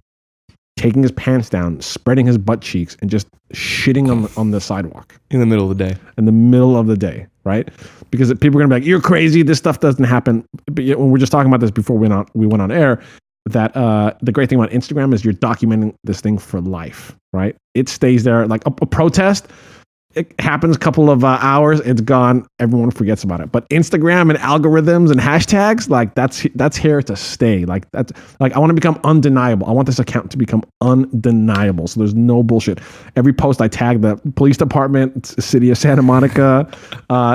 taking his pants down, spreading his butt cheeks, and just shitting on the sidewalk. In the middle of the day. In the middle of the day, right? Because people are going to be like, you're crazy, this stuff doesn't happen. But when we're just talking about this before we went on air, that the great thing about Instagram is you're documenting this thing for life, right? It stays there. Like a protest, it happens a couple of hours, it's gone, everyone forgets about it. But Instagram and algorithms and hashtags, like that's here to stay. Like that's like, I want to become undeniable. I want this account to become undeniable. So there's no bullshit. Every post I tag the police department, city of Santa Monica.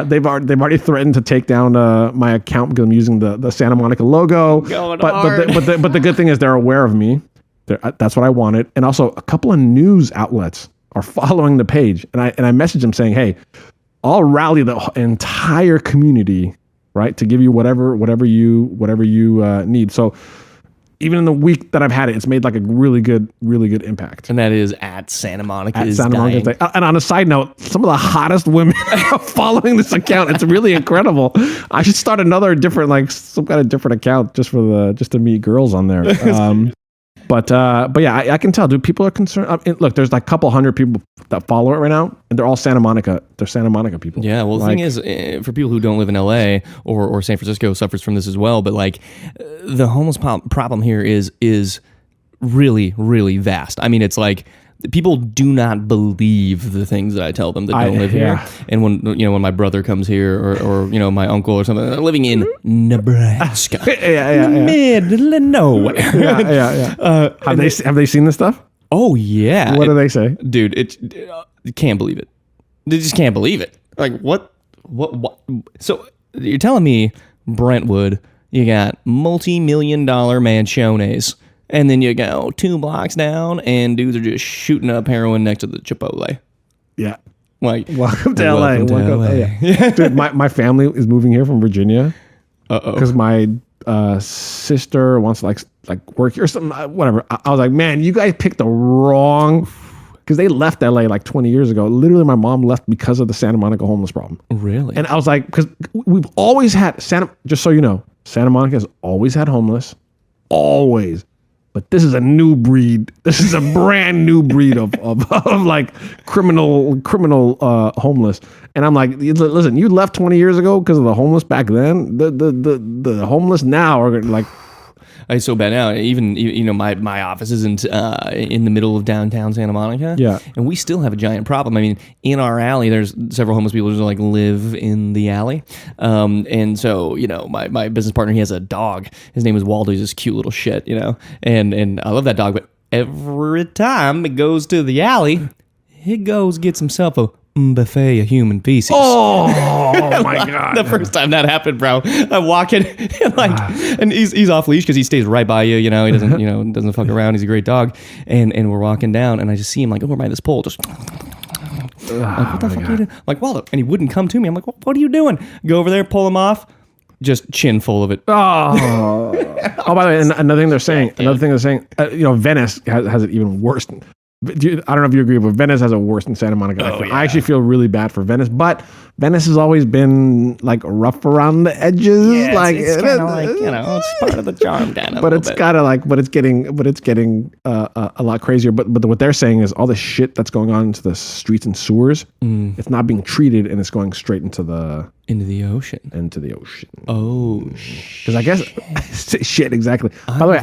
They've already threatened to take down my account because I'm using the Santa Monica logo. But the good thing is they're aware of me. That's what I wanted. And also a couple of news outlets are following the page, and I messaged them saying, hey, I'll rally the entire community, right, to give you whatever you need. So even in the week that I've had it, it's made like a really good impact. And that is at Santa Monica is Santa Dying. Monica. And on a side note, some of the hottest women are following this account. It's really incredible. I should start another some kind of different account just to meet girls on there. But yeah, I can tell, dude, people are concerned. Look, there's like a couple hundred people that follow it right now, and they're all Santa Monica. They're Santa Monica people. Yeah, well, the thing is, for people who don't live in LA or San Francisco suffers from this as well, but like the homeless problem here is really, really vast. I mean, it's like people do not believe the things that I tell them that don't live here. And when my brother comes here or my uncle or something, living in Nebraska, middle of nowhere. Have they seen this stuff? Oh yeah. What do they say, dude? Can't believe it. They just can't believe it. Like what? So you're telling me Brentwood, you got multi-million-dollar mansiones. And then you go 2 blocks down, and dudes are just shooting up heroin next to the Chipotle. Yeah. Like, welcome to LA. Yeah. Dude, my family is moving here from Virginia. Because my sister wants to like work here or something. Whatever. I was like, man, you guys picked the wrong. Because they left LA like 20 years ago. Literally, my mom left because of the Santa Monica homeless problem. Really? And I was like, because we've always had just so you know, Santa Monica has always had homeless. Always. But this is a new breed. This is a brand new breed of like criminal homeless. And I'm like, listen, you left 20 years ago because of the homeless back then. The homeless now are like. It's so bad now. Even my office is in the middle of downtown Santa Monica. Yeah, and we still have a giant problem. I mean, in our alley, there's several homeless people who like live in the alley. And so my business partner, he has a dog. His name is Waldo. He's this cute little shit. And I love that dog. But every time it goes to the alley, he gets himself a buffet of human feces. Oh my God. The first time that happened, bro, I'm walking and he's off leash because he stays right by you. You know, he doesn't doesn't fuck around. He's a great dog. And we're walking down, and I just see him like over by this pole, just. Like, what the fuck are you doing? I'm like, Waldo, and he wouldn't come to me. I'm like, what are you doing? Go over there, pull him off. Just chin full of it. Oh, by the way, another thing they're saying, Venice has it even worse. I don't know if you agree, but Venice has it worse than Santa Monica. I actually feel really bad for Venice, but Venice has always been like rough around the edges. Yeah, like it's kind of like it's part of the charm, Dan. But it's kind of like, but it's getting a lot crazier. But what they're saying is all the shit that's going on into the streets and sewers, it's not being treated, and it's going straight into the ocean. Into the ocean. Oh, because I guess shit exactly. By the way,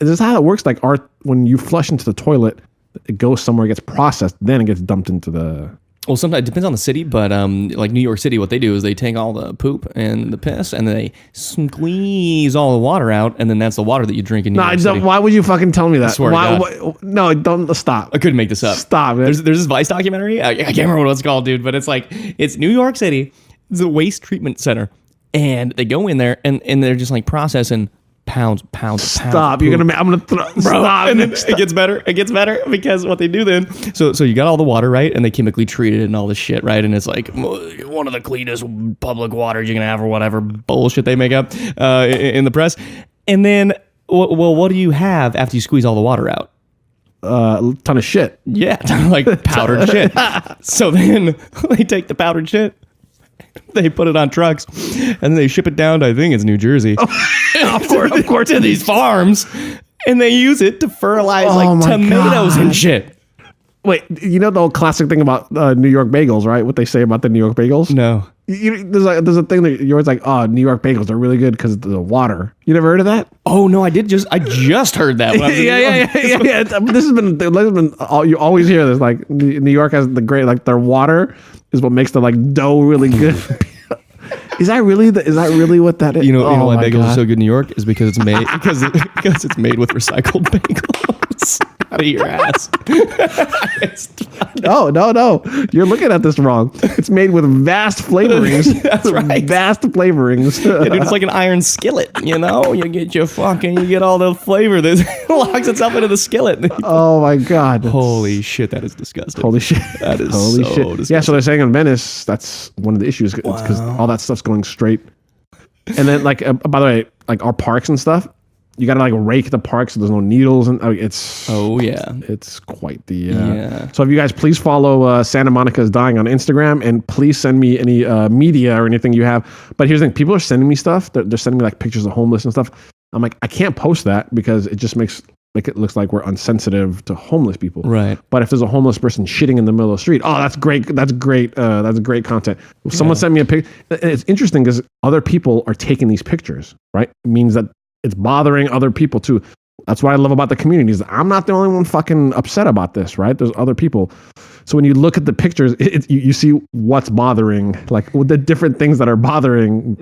is this how it works? Like, when you flush into the toilet, it goes somewhere, it gets processed, then it gets dumped into the. Well, sometimes it depends on the city, but like New York City, what they do is they take all the poop and the piss, and they squeeze all the water out, and then that's the water that you drink in New York City. Why would you fucking tell me that? I swear to God. No, don't stop. I couldn't make this up. Stop. There's this Vice documentary. I can't remember what it's called, dude, but it's New York City. It's a waste treatment center, and they go in there and they're just like processing pounds. Stop! I'm gonna throw. Bro, Stop! And then it gets better. It gets better because what they do then. So you got all the water, right, and they chemically treat it and all this shit, right, and it's like one of the cleanest public waters you can have or whatever bullshit they make up in the press. And then, what do you have after you squeeze all the water out? A ton of shit. Yeah, like powdered shit. So then they take the powdered shit. They put it on trucks, and then they ship it down to, I think it's New Jersey. Of course, to these farms, and they use it to fertilize tomatoes and shit. Wait, you know the old classic thing about New York bagels, right? What they say about the New York bagels? No. There's a thing that you're always like, oh, New York bagels are really good because of the water. You never heard of that? Oh no, I just heard that. When I was yeah. This has been you always hear this. Like New York has the great, like their water is what makes the like dough really good. Is that really what that is? You know why bagels are so good in New York is because it's made because it's made with recycled bagels out of your ass. No. You're looking at this wrong. It's made with vast flavorings. That's right. Vast flavorings. Yeah, dude, it's like an iron skillet, you know? You get all the flavor that locks itself into the skillet. Oh my God. Holy shit, that is disgusting. Holy shit. That is Holy so shit. disgusting. Yeah, so they're saying in Venice, that's one of the issues. It's because all that stuff's going straight. And then, like, by the way, like our parks and stuff, you gotta like rake the park so there's no needles, and it's it's quite the So if you guys please follow Santa Monica is Dying on Instagram, and please send me any media or anything you have. But here's the thing, people are sending me stuff, they're sending me like pictures of homeless and stuff. I'm like, I can't post that because it just makes it looks like we're unsensitive to homeless people, right? But if there's a homeless person shitting in the middle of the street, oh, that's great content. If someone sent me a picture, it's interesting because other people are taking these pictures, right? It means that it's bothering other people too. That's what I love about the community is I'm not the only one fucking upset about this, right? There's other people. So when you look at the pictures, you see what's bothering, like the different things that are bothering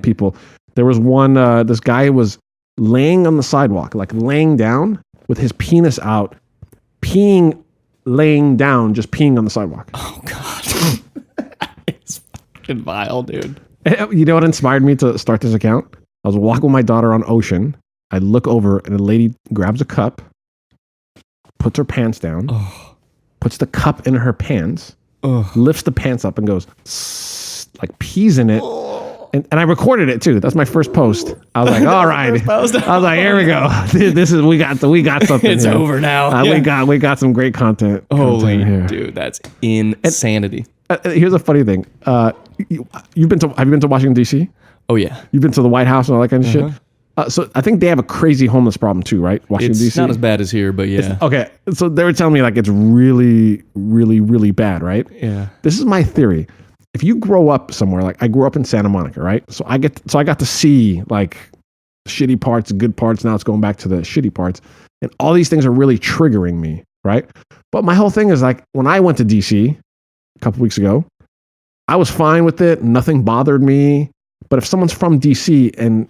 people. There was one, this guy was laying on the sidewalk, like laying down with his penis out, laying down, just peeing on the sidewalk. Oh God. It's fucking vile, dude. You know what inspired me to start this account? I was walking with my daughter on Ocean. I look over and a lady grabs a cup, puts her pants down, puts the cup in her pants, lifts the pants up and goes, like pees in it. And I recorded it too. That's my first post. I was like, all right. I was like, here we go. This is, we got something. It's here. over now. We got some great content. Holy here. Dude, that's insanity. Here's a funny thing. Have you been to Washington, D.C.? Oh, yeah. You've been to the White House and all that kind of shit? So I think they have a crazy homeless problem too, right? Washington, D.C.? It's not as bad as here, but yeah. Okay. So they were telling me like it's really, really, really bad, right? Yeah. This is my theory. If you grow up somewhere, like I grew up in Santa Monica, right? So I got to see like shitty parts, good parts. Now it's going back to the shitty parts. And all these things are really triggering me, right? But my whole thing is like when I went to DC a couple weeks ago, I was fine with it. Nothing bothered me. But if someone's from DC and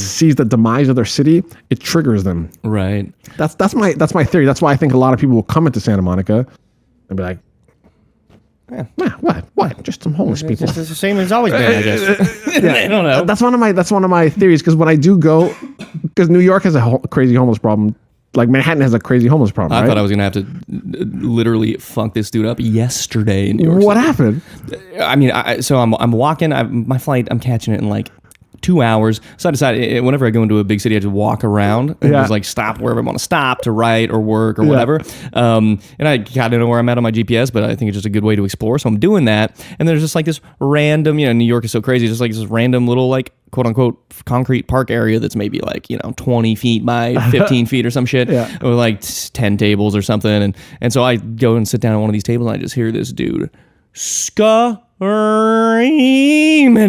sees the demise of their city, it triggers them. Right. That's my theory. That's why I think a lot of people will come into Santa Monica and be like, What? Just some homeless people. It's the same as it's always been, I guess. I don't know. That's one of my theories. Because when I do go, because New York has a crazy homeless problem. Like Manhattan has a crazy homeless problem. I right? thought I was gonna have to literally fuck this dude up yesterday in New York. What City. happened? I mean, I'm walking. My flight. I'm catching it in like 2 hours. So I decided whenever I go into a big city, I just walk around and just like stop wherever I want to stop to write or work or whatever. And I kind of know where I'm at on my GPS, but I think it's just a good way to explore. So I'm doing that. And there's just like this random, New York is so crazy. Just like this random little like quote unquote concrete park area that's maybe like 20 feet by 15 feet or some shit with like 10 tables or something. And so I go and sit down at one of these tables and I just hear this dude screaming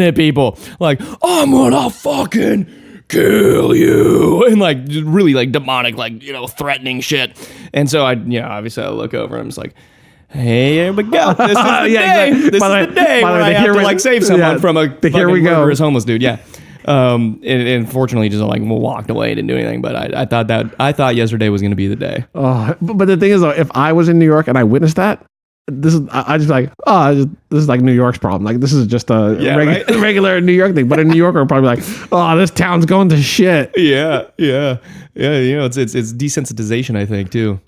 at people like, I'm gonna fucking kill you, and like really like demonic, like threatening shit. And so I obviously I look over and I'm just like, hey, here we go. This is the day. Exactly. This is the day where I have to like save someone from a fucking murderous homeless dude. And fortunately, just like walked away, didn't do anything. But I thought yesterday was going to be the day. But the thing is, though, if I was in New York and I witnessed that, I just like, this is like New York's problem. Like this is just a regular New York thing. But in New York, we're probably like, this town's going to shit. Yeah. It's desensitization, I think, too.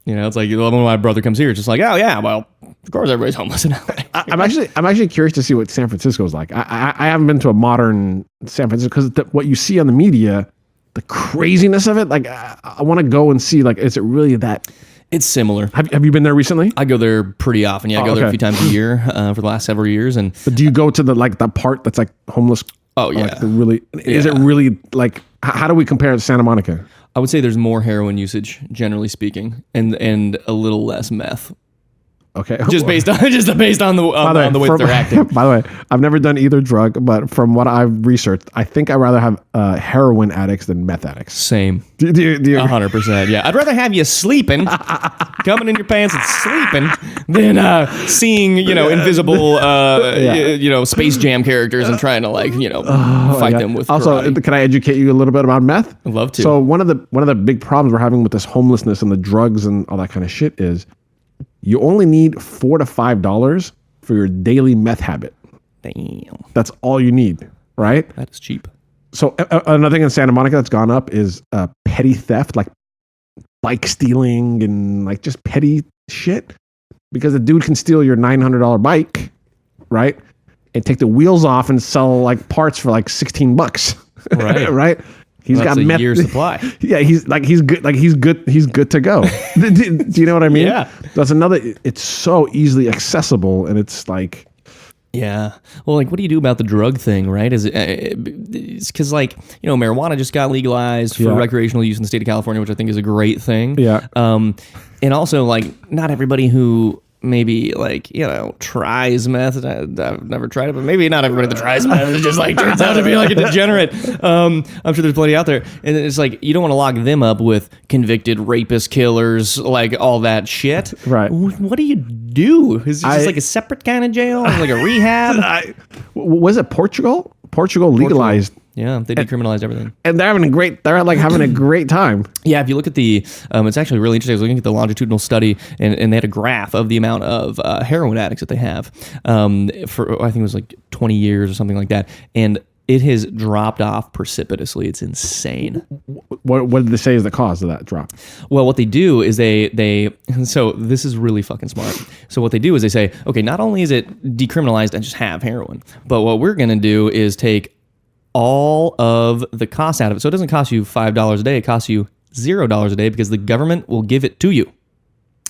It's like when my brother comes here, it's just like, oh yeah, well, of course everybody's homeless in LA. I'm actually curious to see what San Francisco is like. I haven't been to a modern San Francisco because what you see on the media, the craziness of it. Like I want to go and see. Like, is it really that? It's similar. Have you been there recently? I go there pretty often. Yeah, I go there a few times a year for the last several years. But do you go to the part that's like homeless? Oh yeah. Like is it really like? How do we compare it to Santa Monica? I would say there's more heroin usage, generally speaking, and a little less meth. Okay. Just based on the way they're acting. By the way, I've never done either drug, but from what I've researched, I think I'd rather have heroin addicts than meth addicts. Same. Do you 100%. Yeah. I'd rather have you sleeping, coming in your pants and sleeping, than seeing invisible Space Jam characters and trying to fight them with also karate. Can I educate you a little bit about meth? I'd love to. So one of the big problems we're having with this homelessness and the drugs and all that kind of shit is you only need $4 to $5 for your daily meth habit. Damn. That's all you need, right? That is cheap. So another thing in Santa Monica that's gone up is petty theft, like bike stealing and like just petty shit. Because a dude can steal your $900 bike, right? And take the wheels off and sell like parts for like $16. Right. Right? He's got a year's supply. Yeah, he's good to go. Do you know what I mean? Yeah. That's another. It's so easily accessible, and it's like. Yeah. Well, like, what do you do about the drug thing, right? It's because, marijuana just got legalized for recreational use in the state of California, which I think is a great thing. Yeah. And also, like, not everybody who maybe tries meth. I've never tried it, but maybe not everybody that tries meth is just like turns out to be like a degenerate. I'm sure there's plenty out there, and it's like you don't want to lock them up with convicted rapist killers, like all that shit. Right. What do you do? Is it just like a separate kind of jail, like a rehab? Was it Portugal? Portugal legalized. Yeah, they decriminalized everything, and they're having a great time. Yeah, if you look at the, it's actually really interesting. I was looking at the longitudinal study, and they had a graph of the amount of heroin addicts that they have for I think it was like 20 years or something like that, and it has dropped off precipitously. It's insane. What did they say is the cause of that drop? Well, what they do is they so this is really fucking smart. So what they do is they say, okay, not only is it decriminalized and just have heroin, but what we're gonna do is take all of the cost out of it. So it doesn't cost you $5 a day. It costs you $0 a day because the government will give it to you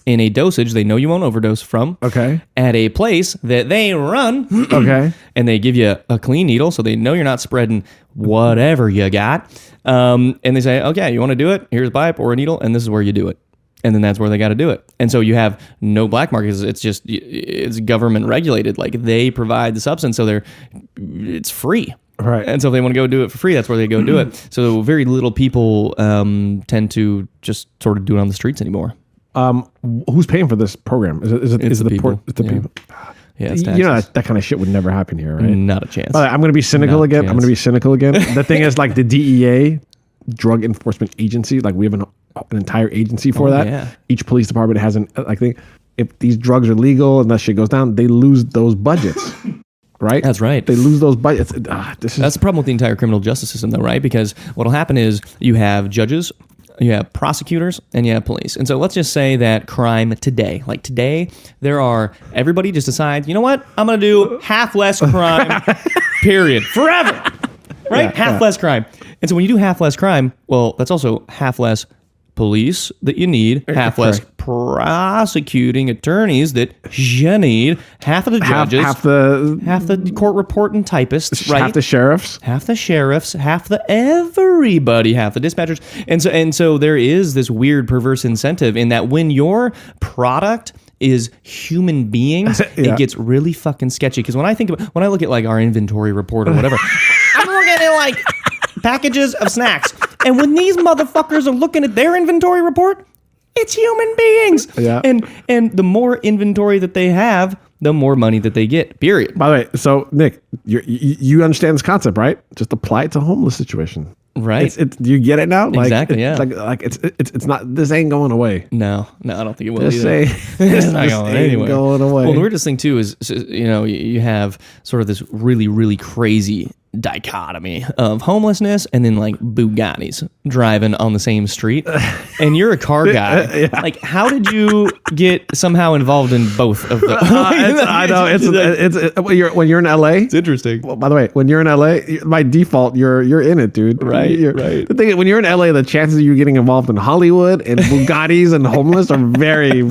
in a dosage they know you won't overdose from. Okay. At a place that they run. Okay. And they give you a clean needle so they know you're not spreading whatever you got. And they say, okay, you want to do it? Here's a pipe or a needle, and this is where you do it. And then that's where they got to do it. And so you have no black markets. It's government regulated. Like they provide the substance, so it's free. Right. And so if they want to go do it for free, that's where they go do it. So very little people tend to just sort of do it on the streets anymore. Who's paying for this program? Is it the people? It's the people. Yeah, that kind of shit would never happen here, right? Not a chance. I'm going to be cynical again. The thing is, like the DEA, Drug Enforcement Agency, like we have an entire agency for that. Yeah. Each police department has thing. if these drugs are legal and that shit goes down, they lose those budgets. Right? That's right. They lose those budgets. That's the problem with the entire criminal justice system, though, right? Because what'll happen is you have judges, you have prosecutors, and you have police. And so let's just say that crime today, everybody just decides, you know what? I'm going to do half less crime, period, forever. Right? Half less crime. And so when you do half less crime, well, that's also half less police that you need, half less prosecuting attorneys that you need, half of the judges, half the court reporting typists, right? Half the sheriffs, half the everybody, half the dispatchers. And so there is this weird perverse incentive in that when your product is human beings, it gets really fucking sketchy. Because when I look at like our inventory report or whatever, I'm looking at like packages of snacks. And when these motherfuckers are looking at their inventory report, it's human beings. Yeah. And the more inventory that they have, the more money that they get, period. By the way, so Nick, you understand this concept, right? Just apply it to homeless situation. Right. Do you get it now? Exactly, yeah. Like it's not, this ain't going away. No, I don't think it will Just either. It's not going away. Well, the weirdest thing too is, you have sort of this really, really crazy dichotomy of homelessness and then like Bugattis driving on the same street, and you're a car guy. Like, how did you get somehow involved in both of those? I know it's when you're in LA. It's interesting. Well, by the way, when you're in LA, by default, you're in it, dude. Right. The thing is, when you're in LA, the chances of you getting involved in Hollywood and Bugattis and homeless are very.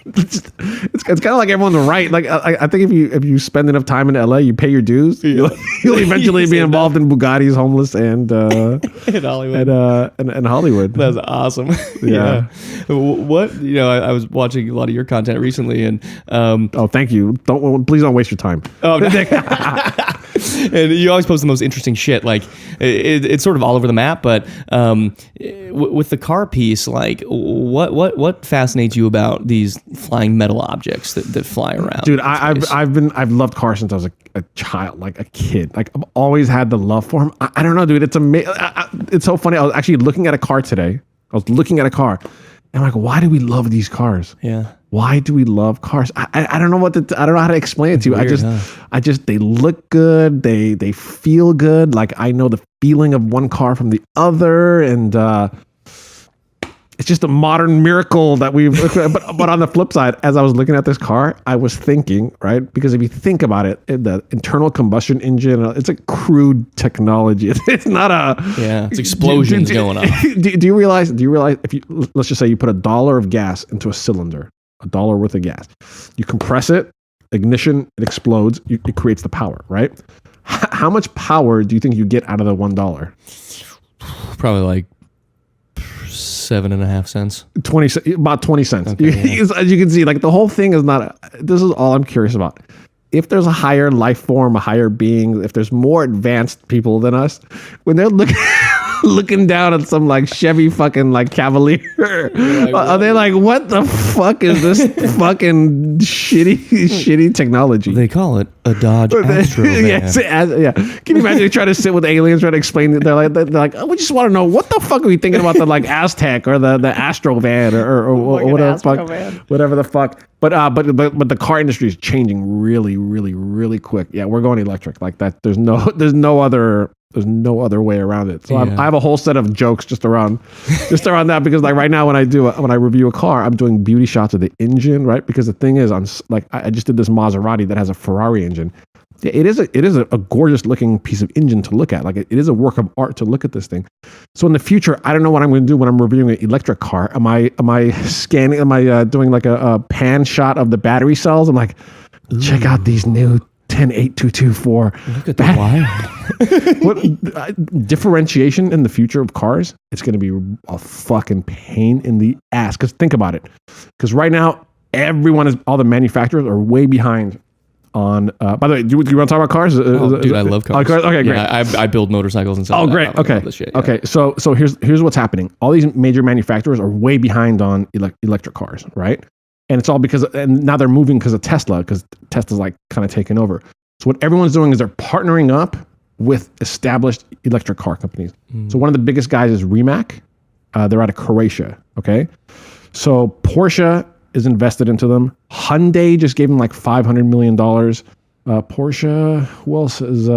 It's kind of like everyone's right. Like I think if you spend enough time in LA, you pay your dues. You'll eventually be involved in Bugattis, homeless, and in Hollywood. And Hollywood. That's awesome. Yeah. What I was watching a lot of your content recently, and thank you. Please don't waste your time. Oh, no. And you always post the most interesting shit. Like it's sort of all over the map, but with the car piece, like what fascinates you about these flying metal objects that fly around? Dude, I've loved cars since I was a child, like a kid. Like I've always had the love for them. I don't know, dude. It's amazing. It's so funny. I was actually looking at a car today. And I'm like, why do we love these cars? Yeah. Why do we love cars? I don't know I don't know how to explain it to you. I just they look good. They feel good. Like I know the feeling of one car from the other, and it's just a modern miracle that we've. but on the flip side, as I was looking at this car, I was thinking, right? Because if you think about it, the internal combustion engine, it's a crude technology. It's not a. Yeah, it's explosions going on. Do you realize? If let's just say you put $1 of gas into a cylinder. $1 worth of gas. You compress it, ignition, it explodes. It creates the power, right? How much power do you think you get out of the $1? Probably like 7.5 cents. About 20 cents. Okay, As you can see, like the whole thing is not. This is all I'm curious about. If there's a higher life form, a higher being, if there's more advanced people than us, when they're looking down at some like Chevy fucking like Cavalier, are they like, what the fuck is this fucking shitty technology? They call it a Dodge Astro van. Yeah. Can you imagine trying to sit with aliens trying to explain it? They're like, oh, we just want to know what the fuck are we thinking about the like Aztec or the Astro van or whatever the fuck. But the car industry is changing really, really, really quick. Yeah, we're going electric like that. There's no other way around it. So I have a whole set of jokes just around that, because like right now when I review a car, I'm doing beauty shots of the engine, right? Because the thing is, I just did this Maserati that has a Ferrari engine. It is a gorgeous looking piece of engine to look at. Like it is a work of art to look at this thing. So in the future, I don't know what I'm going to do when I'm reviewing an electric car. Am I scanning? Am I doing like a pan shot of the battery cells? I'm like, check out these new 108224. Look at the wire. What differentiation in the future of cars? It's going to be a fucking pain in the ass. Because think about it. Because right now, all the manufacturers are way behind on. By the way, do you want to talk about cars? Dude, I love cars. Okay, great. Yeah, I build motorcycles and stuff. Oh, great. Okay. Shit, yeah. Okay. So here's what's happening. All these major manufacturers are way behind on electric cars, right? And it's all and now they're moving because of Tesla, because Tesla's like kind of taking over. So what everyone's doing is they're partnering up with established electric car companies. So one of the biggest guys is Rimac. They're out of Croatia. Okay. So Porsche is invested into them. Hyundai just gave him like $500 million. Porsche, who else is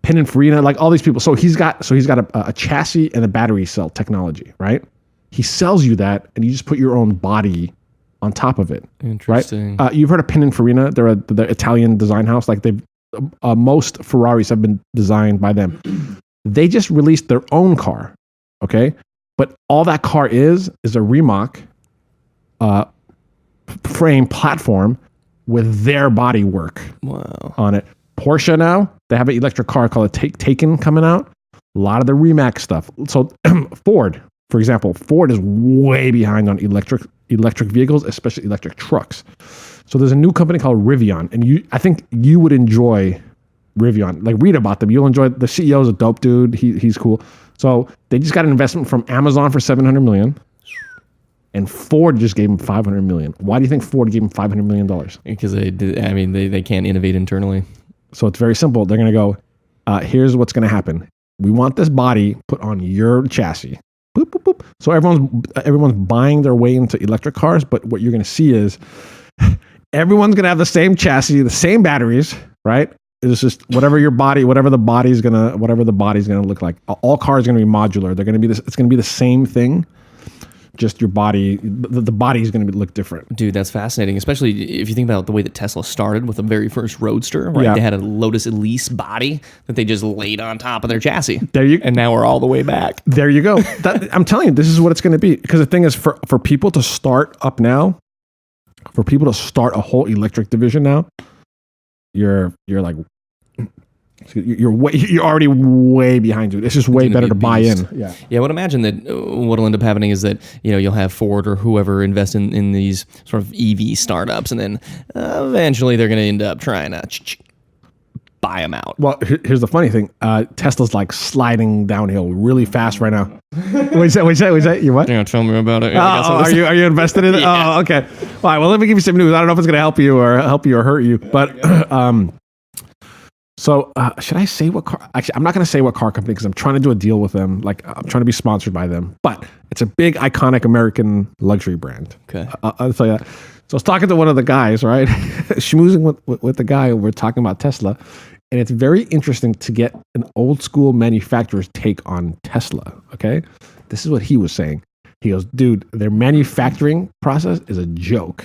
Pininfarina, like all these people. So he's got a chassis and a battery cell technology, right? He sells you that, and you just put your own body on top of it. Interesting. Right? You've heard of Pininfarina? They're the Italian design house. Like they've most Ferraris have been designed by them. They just released their own car, okay? But all that car is a Rimac frame platform with their body work on it. Porsche now, they have an electric car called a Taycan coming out. A lot of the Rimac stuff. So Ford, for example, Ford is way behind on electric vehicles, especially electric trucks. So there's a new company called Rivian, and I think you would enjoy Rivian. Like read about them. You'll enjoy. The CEO is a dope dude. He's cool. So they just got an investment from Amazon for $700 million. And Ford just gave him $500 million. Why do you think Ford gave him $500 million? Because they can't innovate internally. So it's very simple. They're going to go, here's what's going to happen. We want this body put on your chassis. Boop, boop, boop. So everyone's buying their way into electric cars, but what you're going to see is everyone's going to have the same chassis, the same batteries, right? It's just whatever the body's going to look like. All cars are going to be modular. They're going to be it's going to be the same thing. Just your body, the body is going to look different. Dude, that's fascinating, especially if you think about the way that Tesla started with the very first Roadster, right? Yeah. They had a Lotus Elise body that they just laid on top of their chassis. And now we're all the way back. There you go. I'm telling you, this is what it's going to be. Because the thing is, for people to start up now, for people to start a whole electric division now, you're like... You're already way behind, dude. It's just way better to buy in. Yeah. I would imagine that what'll end up happening is that you'll have Ford or whoever invest in these sort of EV startups, and then eventually they're going to end up trying to buy them out. Well, here's the funny thing: Tesla's like sliding downhill really fast right now. What's that? You what? Yeah, tell me about it. Are you invested in it? Yeah. Oh, okay. All right. Well, let me give you some news. I don't know if it's going to help you or hurt you, but. So should I say what car? Actually, I'm not going to say what car company because I'm trying to do a deal with them. Like I'm trying to be sponsored by them. But it's a big, iconic American luxury brand. Okay. I'll tell you that. So I was talking to one of the guys, right? Schmoozing with the guy. We're talking about Tesla. And it's very interesting to get an old school manufacturer's take on Tesla. Okay. This is what he was saying. He goes, dude, their manufacturing process is a joke,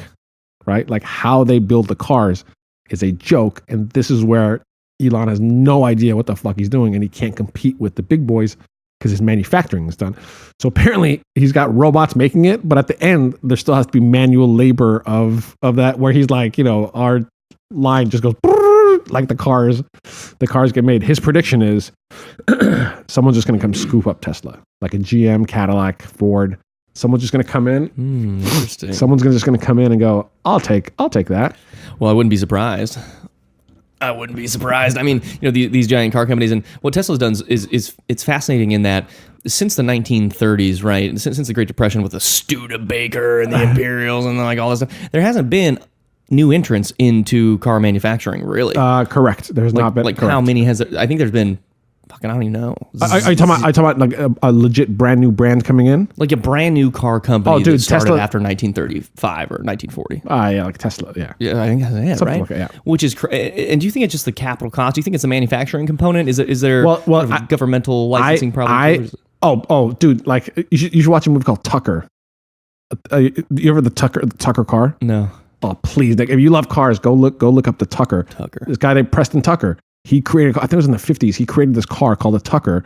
right? Like how they build the cars is a joke. And this is where Elon has no idea what the fuck he's doing, and he can't compete with the big boys because his manufacturing is done. So apparently he's got robots making it, but at the end there still has to be manual labor of that, where he's like, our line just goes like the cars get made. His prediction is someone's just going to come scoop up Tesla, like a GM, Cadillac, Ford. Someone's just going to come in. Interesting. Someone's just going to come in and go, I'll take that. Well, I wouldn't be surprised. I mean, these giant car companies, and what Tesla's done is it's fascinating in that since the 1930s, right? Since the Great Depression with the Studebaker and the Imperials and like all this stuff, there hasn't been new entrants into car manufacturing, really. Correct. There's not been. Like correct. How many has there? I think there's been. Fucking, I don't even know. Are you talking about like a legit brand new brand coming in? Like a brand new car company that started Tesla, after 1935 or 1940. Yeah, like Tesla, yeah. Yeah, I think that's it, something right? Like it, yeah. Which is, and do you think it's just the capital cost? Do you think it's a manufacturing component? Is there governmental licensing problem? Dude, like you should watch a movie called Tucker. You ever the Tucker car? No. Oh, please. Like, if you love cars, go look up the Tucker. This guy named Preston Tucker. He created, I think it was in the 50s, he created this car called the Tucker,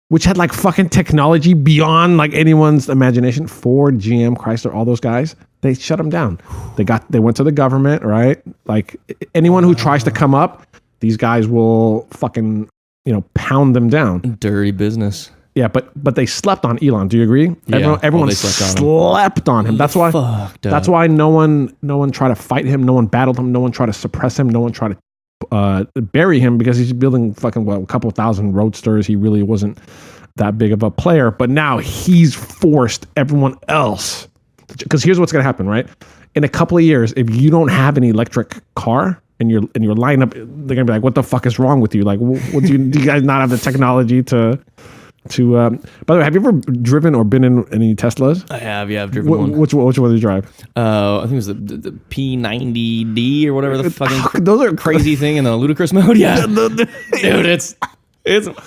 which had like fucking technology beyond like anyone's imagination. Ford, GM, Chrysler, all those guys, they shut them down. They went to the government, right? Like anyone who tries to come up, these guys will fucking, pound them down. Dirty business. Yeah, but they slept on Elon. Do you agree? Yeah, everyone slept on him. That's why no one tried to fight him. No one battled him. No one tried to suppress him. No one tried to bury him because he's building fucking a couple thousand roadsters. He really wasn't that big of a player, but now he's forced everyone else. Because here's what's going to happen, right? In a couple of years, if you don't have an electric car and your lineup, they're going to be like, "What the fuck is wrong with you? Like, what do you guys not have the technology to By the way, have you ever driven or been in any Teslas? I have, yeah. I've driven one. Which one did you drive? I think it was the P90D or whatever the fucking those are crazy thing in the ludicrous mode. Yeah, dude, it's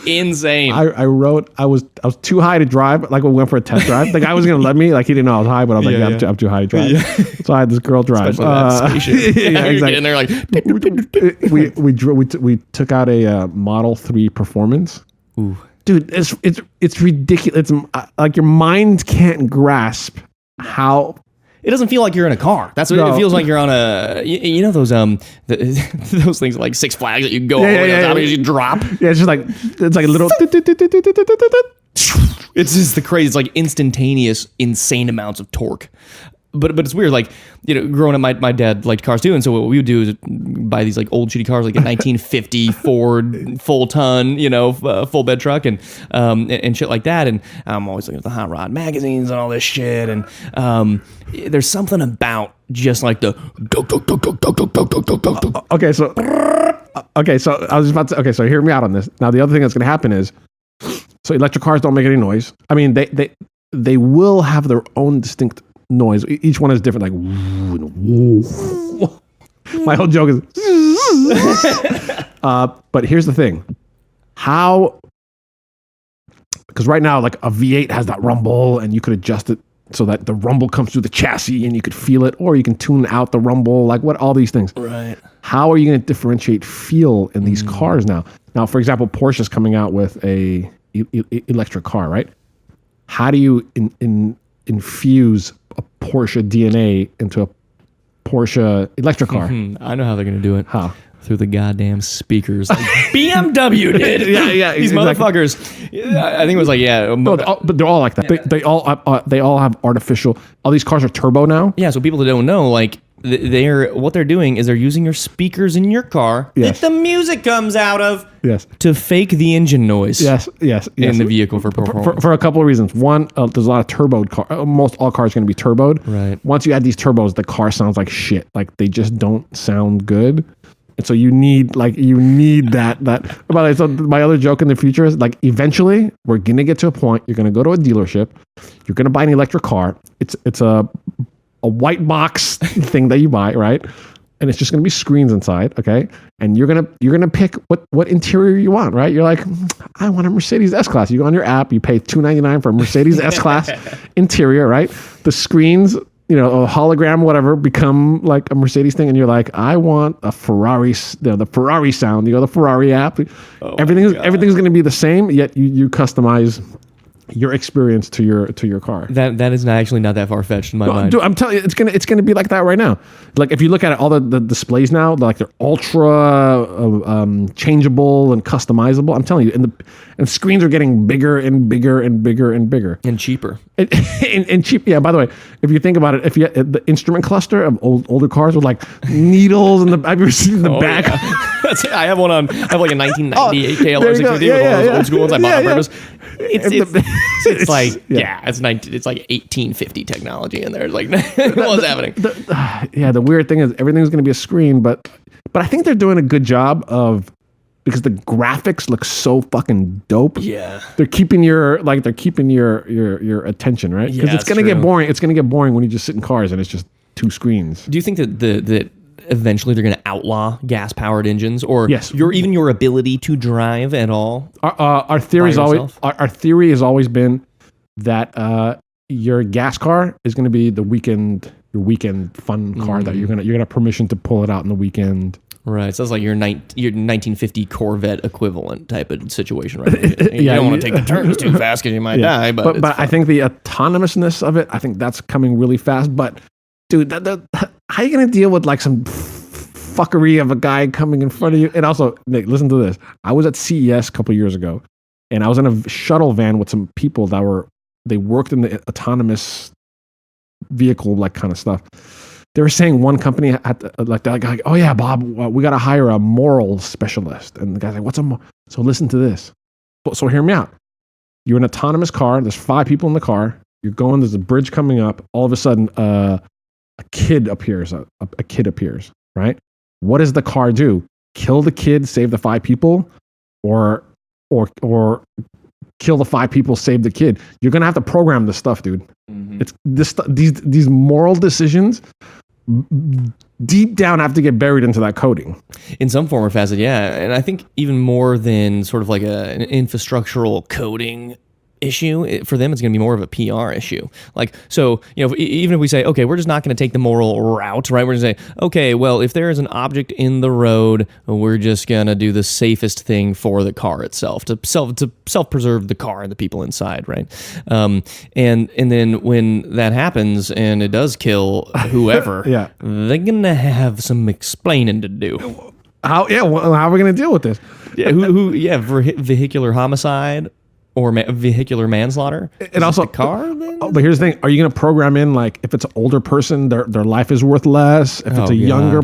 insane. I was too high to drive. Like, we went for a test drive. The guy was gonna let me. Like, he didn't know I was high, but I was like, I'm too high to drive. Yeah. So I had this girl drive. Especially that station. Yeah, exactly. And they're like, we took out a Model 3 Performance. ooh. Dude, it's ridiculous. It's like your mind can't grasp how. It doesn't feel like you're in a car. That's what it feels like. You're on a, you know, those those things like Six Flags that you go over the top and you drop. Yeah, it's like a little. It's just the crazy. It's like instantaneous, insane amounts of torque. But it's weird. Like, you know, growing up, my dad liked cars too, and so what we would do is buy these like old shitty cars, like a 1950 Ford full ton, you know, full bed truck, and shit like that. And I'm always looking at the hot rod magazines and all this shit. And there's something about just like the Okay, so I was about to. Okay, so hear me out on this. Now, the other thing that's going to happen is, so electric cars don't make any noise. I mean, they will have their own distinct noise. Each one is different. Like, my whole joke is. But here's the thing: because right now, like, a V8 has that rumble, and you could adjust it so that the rumble comes through the chassis, and you could feel it, or you can tune out the rumble. Like, all these things. Right. How are you going to differentiate feel in these cars now? Now, for example, Porsche's coming out with a electric car, right? How do you infuse a Porsche DNA into a Porsche electric car? I know how they're going to do it. How? Through the goddamn speakers. Like BMW did. Yeah. These exactly. motherfuckers. I think it was like, yeah. No, but they're all like that. They all have artificial. All these cars are turbo now. Yeah, so people that don't know, like, what they're doing is they're using your speakers in your car that the music comes out of to fake the engine noise. Yes. In the vehicle for performance. For a couple of reasons. One, there's a lot of turboed car. Most all cars are going to be turboed. Right. Once you add these turbos, the car sounds like shit. Like, they just don't sound good. And so you need that. By the way, so my other joke in the future is, like, eventually we're going to get to a point. You're going to go to a dealership. You're going to buy an electric car. It's a white box thing that you buy, right? And it's just going to be screens inside, okay? And you're gonna pick what interior you want, right? You're like, I want a Mercedes S-Class. You go on your app, you pay $299 for a Mercedes S-Class interior, right? The screens, you know, a hologram, whatever, become like a Mercedes thing, and you're like, I want a Ferrari, the Ferrari sound. You go to the Ferrari app. Everything's going to be the same, yet you customize your experience to your car. That is actually not that far fetched in my mind. Dude, I'm telling you, it's gonna be like that right now. Like, if you look at it, all the displays now, like, they're ultra changeable and customizable. I'm telling you, and screens are getting bigger and bigger and bigger and bigger and cheaper. And cheap. Yeah. By the way, if you think about it, if you the instrument cluster of older cars with, like, needles in the, have you ever seen the back? Yeah. I have like a 1998 KLR 650 with all those old school ones I bought on purpose. It's like it's 1850 technology in there. It's like, what's happening? The weird thing is, everything's going to be a screen, but I think they're doing a good job of, because the graphics look so fucking dope. Yeah, they're keeping your attention, right? Because it's going to get boring. It's going to get boring when you just sit in cars and it's just two screens. Do you think that eventually they're going to outlaw gas-powered engines, or your ability to drive at all? Our theory has always been that your gas car is going to be your weekend fun car that you're gonna have permission to pull it out in the weekend. Right, so it's like your 1950 Corvette equivalent type of situation, right? You don't want to take the turns too fast because you might die. But I think the autonomousness of it, I think that's coming really fast. But dude, how are you gonna deal with, like, some fuckery of a guy coming in front of you? And also, Nick, listen to this. I was at CES a couple years ago, and I was in a shuttle van with some people they worked in the autonomous vehicle, like, kind of stuff. They were saying one company had that guy, oh yeah, Bob, we got to hire a moral specialist. And the guy's like, so listen to this. So hear me out. You're in an autonomous car. There's 5 people in the car. You're going, there's a bridge coming up. All of a sudden, a kid appears. A kid appears, right? What does the car do? Kill the kid, save the 5 people, or kill the 5 people, save the kid. You're gonna have to program this stuff, dude. It's these moral decisions deep down have to get buried into that coding in some form or facet. Yeah, and I think even more than sort of like an infrastructural coding issue, for them it's going to be more of a PR issue. Like, so, even if we say, okay, we're just not going to take the moral route, right? We're going to say, okay, well, if there is an object in the road, we're just going to do the safest thing for the car itself, to self-preserve the car and the people inside, right? And then when that happens and it does kill whoever, yeah, they're going to have some explaining to do. How are we going to deal with this? Yeah, vehicular homicide or vehicular manslaughter. And also, the car. Then? But here's the thing: are you going to program in, like, if it's an older person, their life is worth less? If it's a younger,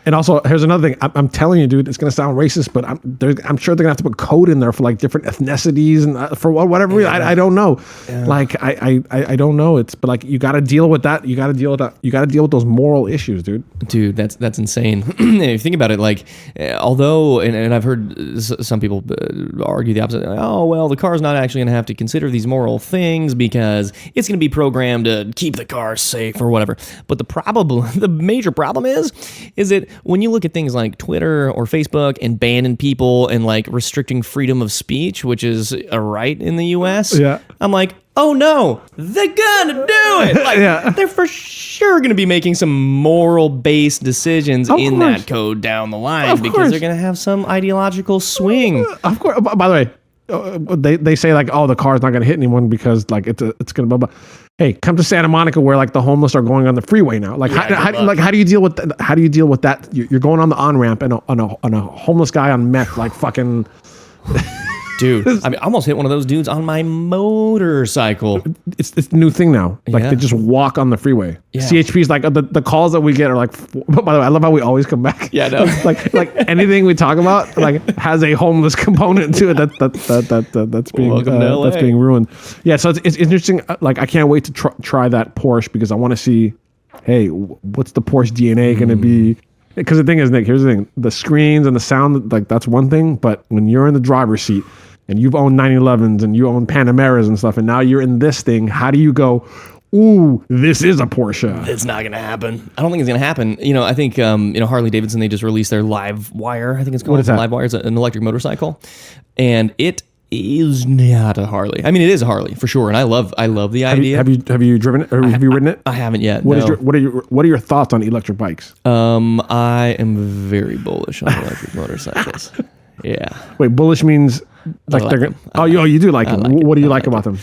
and also here's another thing: I'm telling you, dude, it's going to sound racist, but I'm sure they're going to have to put code in there for like different ethnicities and for whatever reason. I don't know. Yeah. Like I don't know. It's but like you got to deal with that. You got to deal with that. You got to deal with those moral issues, dude. Dude, that's insane. If you think about it, like, although, and I've heard some people argue the opposite. Oh, well, the car's not actually going to have to consider these moral things because it's going to be programmed to keep the car safe or whatever. But the major problem is that when you look at things like Twitter or Facebook and banning people and like restricting freedom of speech, which is a right in the U.S., I'm like, oh no, they're gonna do it. Like, they're for sure gonna be making some moral-based decisions in that code down the line because they're gonna have some ideological swing. Of course. By the way, they say like, oh, the car's not gonna hit anyone because like it's gonna blah blah. Hey, come to Santa Monica where like the homeless are going on the freeway now. Like, how do you deal with that? How do you deal with that? You're going on the on-ramp and on a homeless guy on meth, like fucking. Dude, I mean, I almost hit one of those dudes on my motorcycle. It's the new thing now. Like they just walk on the freeway. Yeah. CHP's like the calls that we get are like. By the way, I love how we always come back. Yeah, no. like anything we talk about like has a homeless component to it. That's being ruined. Yeah, so it's interesting. Like I can't wait to try that Porsche because I want to see. Hey, what's the Porsche DNA going to be? Because the thing is, Nick, here's the thing: the screens and the sound, like that's one thing. But when you're in the driver's seat and you've owned 911s and you own Panameras and stuff, and now you're in this thing, how do you go, ooh, this is a Porsche? It's not going to happen. I don't think it's going to happen. I think, Harley Davidson, they just released their Live Wire. I think it's called. What is that? Live Wire is an electric motorcycle. And it is not a Harley. I mean, it is a Harley for sure. And I love the idea. Have you driven it or have you ridden it? I haven't yet. What are your thoughts on electric bikes? I am very bullish on electric motorcycles. Yeah. Wait, bullish means like they're going. Oh, you do like them. What do you like about them?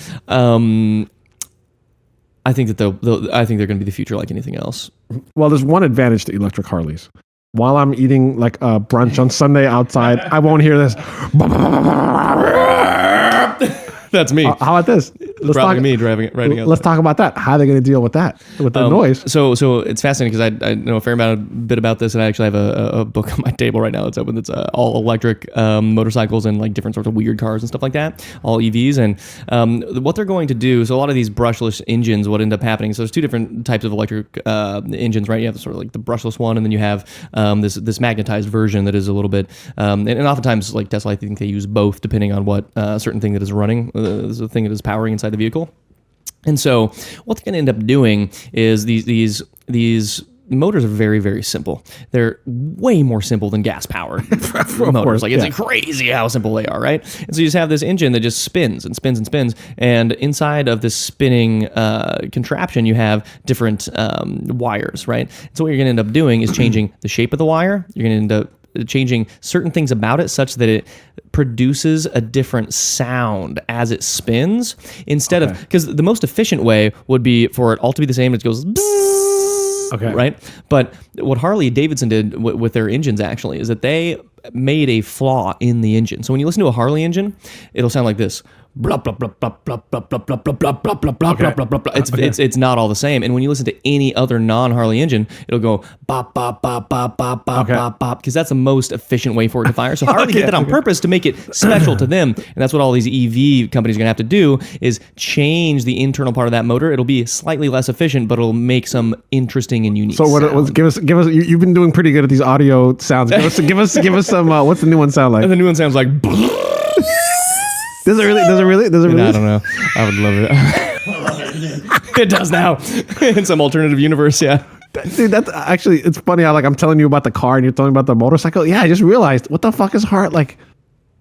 I think that I think they're going to be the future like anything else. Well, there's one advantage to electric Harleys. While I'm eating like a brunch on Sunday outside, I won't hear this. That's me. How about this? Probably me riding out. Let's talk about that. How are they going to deal with that? With the noise? So it's fascinating because I know a fair bit about this, and I actually have a book on my table right now that's open. That's all electric motorcycles and like different sorts of weird cars and stuff like that, all EVs. And what they're going to do, so a lot of these brushless engines, what end up happening, so there's two different types of electric engines, right? You have sort of like the brushless one, and then you have this magnetized version that is a little bit, and oftentimes like Tesla, I think they use both depending on what certain thing that is running, the thing that is powering inside the vehicle. And so what they're going to end up doing is these motors are very, very simple. They're way more simple than gas-powered motors. Like, it's crazy how simple they are, right? And so you just have this engine that just spins and spins and spins. And inside of this spinning contraption, you have different wires, right? So what you're going to end up doing is changing the shape of the wire. You're going to end up changing certain things about it such that it produces a different sound as it spins instead of, because the most efficient way would be for it all to be the same. It goes bzzz, right? But what Harley Davidson did with their engines actually is that they made a flaw in the engine. So when you listen to a Harley engine, it'll sound like this. Blah, blah, blah, blah, blah, blah, blah, blah, blah, blah, blah, blah, blah, blah, blah, blah. It's not all the same. And when you listen to any other non-Harley engine, it'll go bop, bop, bop, bop, bop, bop, bop, bop, because that's the most efficient way for it to fire. So Harley did that on purpose to make it special to them. And that's what all these EV companies are going to have to do is change the internal part of that motor. It'll be slightly less efficient, but it'll make some interesting and unique sound. Give us. You've been doing pretty good at these audio sounds. Give us some. What's the new one sound like? And the new one sounds like. Does it really? Does it really? Does it really? I don't know. I would love it. It does now in some alternative universe. Yeah. Dude, that's actually, it's funny how like I'm telling you about the car and you're telling me about the motorcycle. Yeah, I just realized what the fuck is heart like.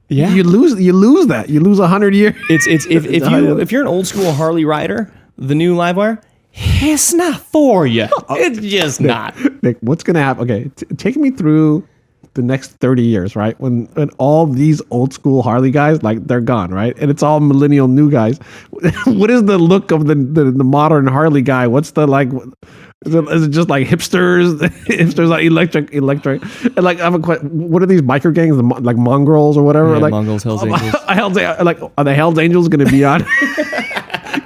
Yeah, you lose that. You lose 100 years. It's if you're an old school Harley rider, the new Livewire, it's not for you. It's just not. Nick, what's gonna happen? Okay, take me through the next 30 years, right? When all these old school Harley guys, like they're gone, right? And it's all millennial new guys. What is the look of the modern Harley guy? What's the like? Is it just like hipsters? Hipsters like electric, and like I have a question. What are these biker gangs? Like mongrels or whatever? Yeah, like Mongols, Hells Angels. Like are the Hells Angels going to be on?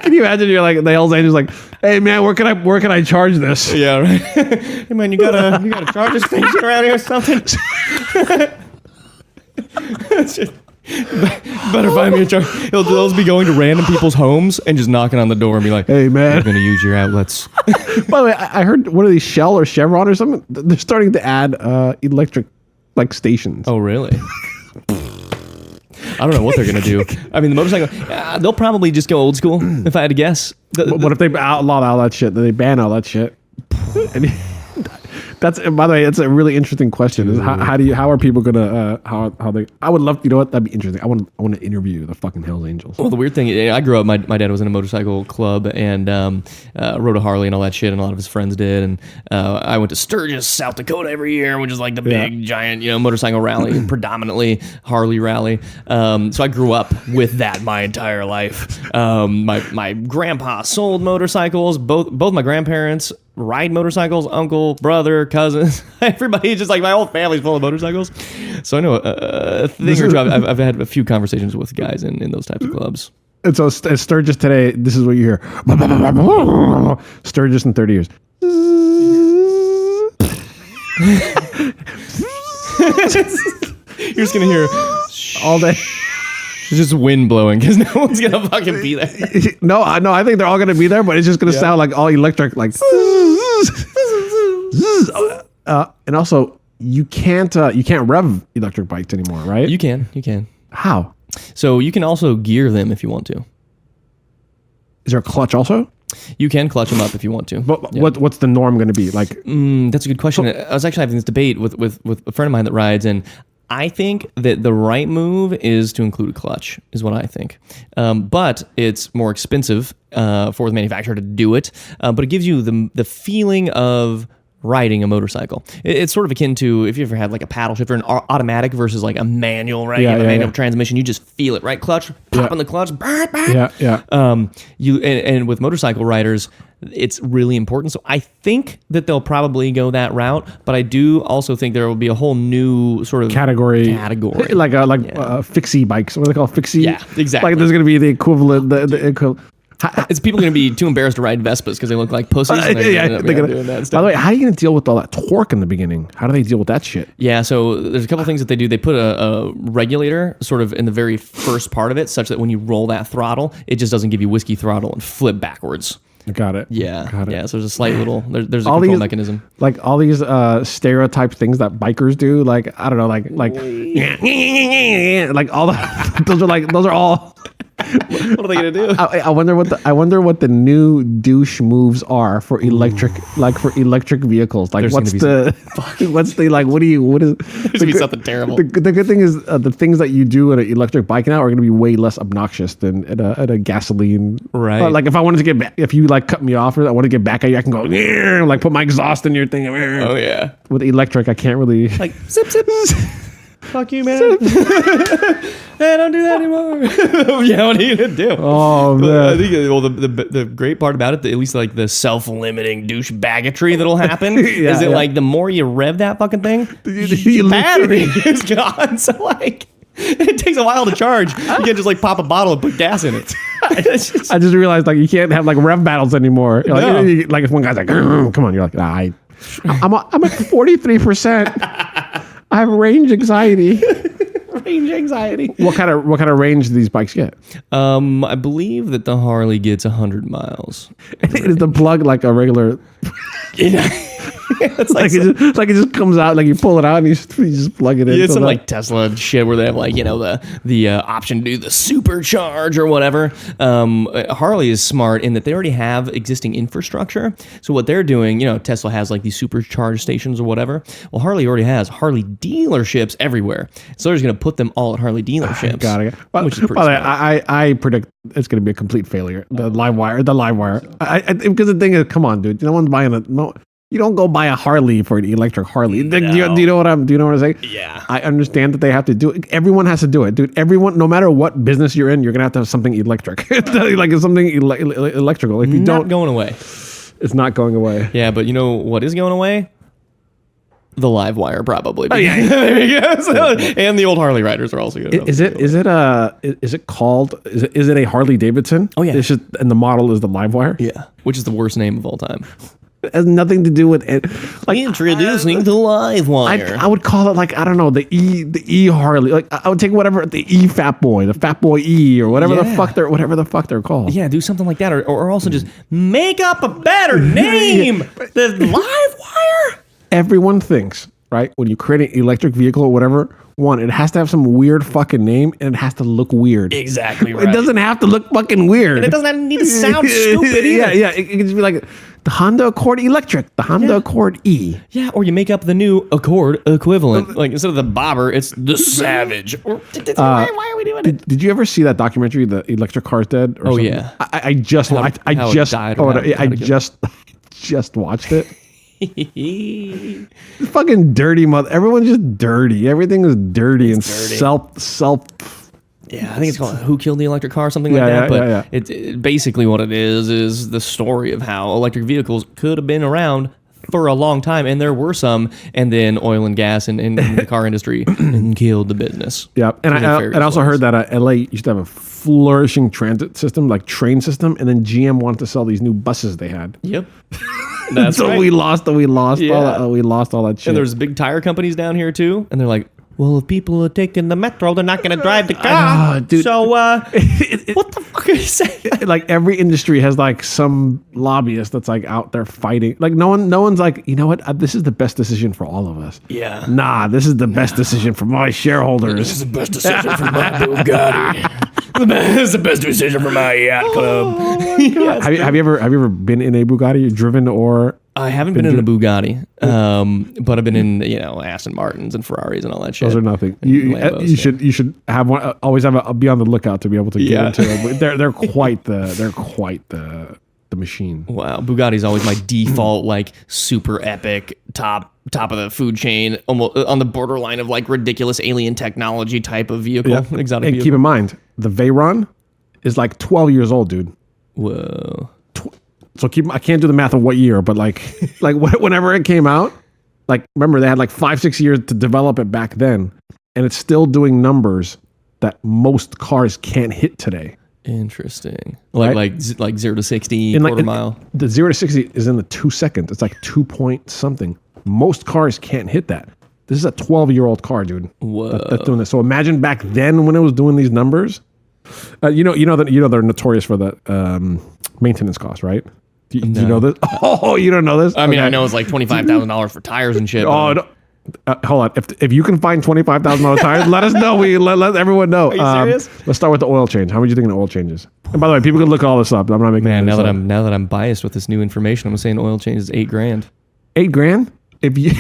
Can you imagine? You're like the Hells Angels, like, hey man, where can I charge this? Yeah, right. Hey man, you gotta charge this station around here or something. Better find me a charge. They'll be going to random people's homes and just knocking on the door and be like, hey man, I'm gonna use your outlets. By the way, I heard one of these Shell or Chevron or something, they're starting to add electric like stations. Oh really? I don't know what they're gonna do. I mean, the motorcycle, they'll probably just go old school. If I had to guess. What if they outlaw all that shit? They ban all that shit. And that's, by the way, it's a really interesting question. Is how are people gonna how they? I would love, you know what, that'd be interesting. I want to interview the fucking Hells Angels. Well, the weird thing, I grew up. My dad was in a motorcycle club and rode a Harley and all that shit, and a lot of his friends did. And I went to Sturgis, South Dakota every year, which is like the big giant motorcycle rally, predominantly Harley rally. So I grew up with that my entire life. My grandpa sold motorcycles. Both my grandparents ride motorcycles, uncle, brother, cousins, everybody, just like my whole family's full of motorcycles. So I know a thing or two. I've had a few conversations with guys in those types of clubs. And so Sturgis today, this is what you hear. Sturgis in 30 years. You're just gonna hear all day. It's just wind blowing because no one's gonna fucking be there. No, I think they're all gonna be there, but it's just gonna sound like all electric, like. And also, you can't rev electric bikes anymore, right? You can. How? So you can also gear them if you want to. Is there a clutch also? You can clutch them up if you want to. But what's the norm going to be? Like, that's a good question. I was actually having this debate with a friend of mine that rides, and I think that the right move is to include a clutch, is what I think. But it's more expensive for the manufacturer to do it. But it gives you the feeling of riding a motorcycle. It's sort of akin to if you ever had like a paddle shifter, an automatic versus like a manual, right? Manual transmission. You just feel it, right? Clutch, pop on the clutch. Yeah. And with motorcycle riders, it's really important. So I think that they'll probably go that route, but I do also think there will be a whole new sort of category, like fixie bikes. What do they call fixie? Yeah, exactly. Like there's going to be the equivalent. The equivalent. It's people going to be too embarrassed to ride Vespas because they look like pussies. And they're doing that stuff. By the way, how are you going to deal with all that torque in the beginning? How do they deal with that shit? Yeah, so there's a couple things that they do. They put a regulator sort of in the very first part of it, such that when you roll that throttle, it just doesn't give you whiskey throttle and flip backwards. Got it. Yeah. Got it. Yeah. So there's a slight little. There's a control mechanism. Like all these stereotype things that bikers do. Like I don't know. Like all the those are all. What are they gonna do? I wonder what the new douche moves are for electric vehicles. Like what is there's gonna be something terrible. The good thing is the things that you do in an electric bike now are gonna be way less obnoxious than at a gasoline. Right. Like if I wanted to get back, if you like cut me off or I want to get back at you, I can go like put my exhaust in your thing. Oh yeah. With electric, I can't really like zip. Fuck you, man. Hey, don't do that anymore. Yeah, what are you gonna do? Oh man. I think the great part about it, at least like the self-limiting douche baggotry that'll happen, is that like the more you rev that fucking thing, the battery is gone. So like it takes a while to charge. You can't just like pop a bottle and put gas in it. I just realized like you can't have like rev battles anymore. Like if one guy's like, come on, you're like, I'm at 43%. I have range anxiety. Range anxiety. What kind of range do these bikes get? I believe that the Harley gets 100 miles. Is the plug like a regular? It's like it just comes out, like you pull it out and you just plug it in. It's some like Tesla shit where they have like, the option to do the supercharge or whatever. Harley is smart in that they already have existing infrastructure. So what they're doing, Tesla has like these supercharge stations or whatever. Well, Harley already has Harley dealerships everywhere. So they're just going to put them all at Harley dealerships. Got it. Which is pretty smart. I predict it's going to be a complete failure. The live wire. Because the thing is, come on, dude. No one's buying you don't go buy a Harley for an electric Harley. No. Do you know what I'm saying? Yeah. I understand that they have to do it. Everyone has to do it, dude. Everyone, no matter what business you're in, you're gonna have to have something electric. Like it's something electrical. If you Not don't, going away. it's not going away. Yeah, but you know what is going away? The live wire, probably. Oh, yeah. And the old Harley riders are also good. Is it a Harley Davidson? Oh, yeah. It's just, and the model is the live wire. Yeah, which is the worst name of all time. It has nothing to do with it. Like Introducing the live wire. I would call it like, I don't know, the E Harley. Like I would take whatever, the E Fat Boy, the Fat Boy E, or whatever the fuck they're called. Yeah, do something like that, or also just make up a better name. The live wire. Everyone thinks, right, when you create an electric vehicle or whatever, one, it has to have some weird fucking name and it has to look weird. Exactly right. It doesn't have to look fucking weird. And it doesn't need to sound stupid either. Yeah. It can just be like the Honda Accord Electric, the Honda Accord E. Yeah, or you make up the new Accord equivalent. Like instead of the Bobber, it's the Savage. Why are we doing it? Did you ever see that documentary, The Electric Car's Dead? Or something? Yeah. I just watched it. Fucking dirty mother. Everyone's just dirty. Everything is dirty and dirty. self. Yeah, I think it's called Who Killed the Electric Car, something like that. But it basically what it is the story of how electric vehicles could have been around for a long time, and there were some, and then oil and gas and the car industry killed the business. Yeah, and I also heard that LA used to have a flourishing transit system, like train system, and then GM wanted to sell these new buses they had. Yep. That's so right. we lost all that shit. And there's big tire companies down here too, and they're like, well, if people are taking the metro, they're not going to drive the car. Dude. So, what the fuck are you saying? Like every industry has like some lobbyist that's like out there fighting. Like no one's like, you know what? This is the best decision for all of us. Yeah. Nah, this is the best decision for my shareholders. This is the best decision for my Bugatti. This is the best decision for my yacht club. Yes. Have you ever been in a Bugatti, driven or? I haven't been in a Bugatti, but I've been in Aston Martins and Ferraris and all that shit. Those are nothing. You should have one. Always be on the lookout to be able to get into it. They're quite the machine. Wow, Bugatti's always my default like super epic top of the food chain, almost on the borderline of like ridiculous alien technology type of vehicle, exotic And vehicle. keep in mind, the Veyron is like 12 years old, dude. Whoa. So I can't do the math of what year, but like whenever it came out, like remember they had like 5-6 years to develop it back then, and it's still doing numbers that most cars can't hit today. Interesting. Like 0 to 60 And quarter mile. The 0 to 60 is in the 2 seconds. It's like 2 point something. Most cars can't hit that. This is a 12-year-old car, dude. Whoa. That's doing this. So imagine back then when it was doing these numbers. You know they're notorious for the maintenance costs, right? Do you know this? Oh, you don't know this? I mean, I know it's like $25,000 for tires and shit. Oh, no. Hold on. If you can find $25,000 tires, let us know. Let everyone know. Are you serious? Let's start with the oil change. How much do you think an oil change is? And by the way, people can look all this up. I'm not making now this that up. I'm biased with this new information, I'm saying oil change is $8,000. $8,000? If you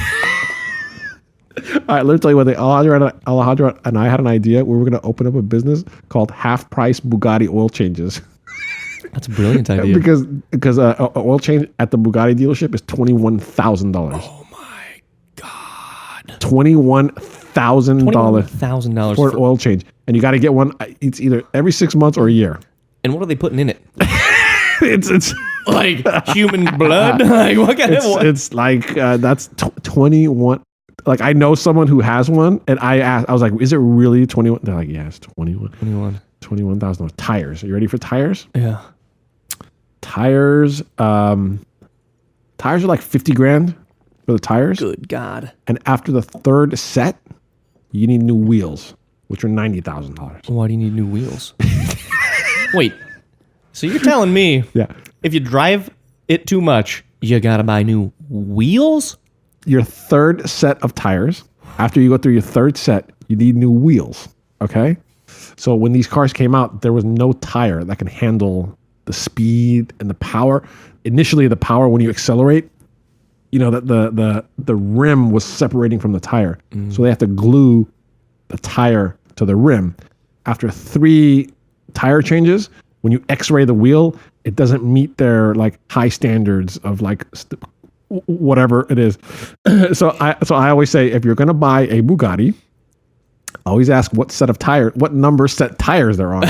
all right, let me tell you what. Alejandro and I had an idea. We were going to open up a business called Half Price Bugatti Oil Changes. That's a brilliant idea. because an oil change at the Bugatti dealership is $21,000. Oh my god! $21,000 for an oil change, and you got to get one. It's either every 6 months or a year. And what are they putting in it? It's like human blood. Like what kind of one? It's like that's 21. Like I know someone who has one, and I was like, "Is it really 21?" They're like, "Yeah, it's 21." $21,000 tires. Are you ready for tires? Yeah. Tires are like $50,000 for the tires. Good God. And after the third set, you need new wheels, which are $90,000. Why do you need new wheels? Wait. So you're telling me Yeah. if you drive it too much, you gotta buy new wheels? your third set of tires, after you go through your third set, you need new wheels. Okay. So when these cars came out, there was no tire that can handle the speed and the power. Initially, the power when you accelerate, the rim was separating from the tire. So they have to glue the tire to the rim. After 3 tire changes, when you X-ray the wheel, it doesn't meet their like high standards of like whatever it is. So I always say, if you're gonna buy a Bugatti, always ask what number set tires they're on.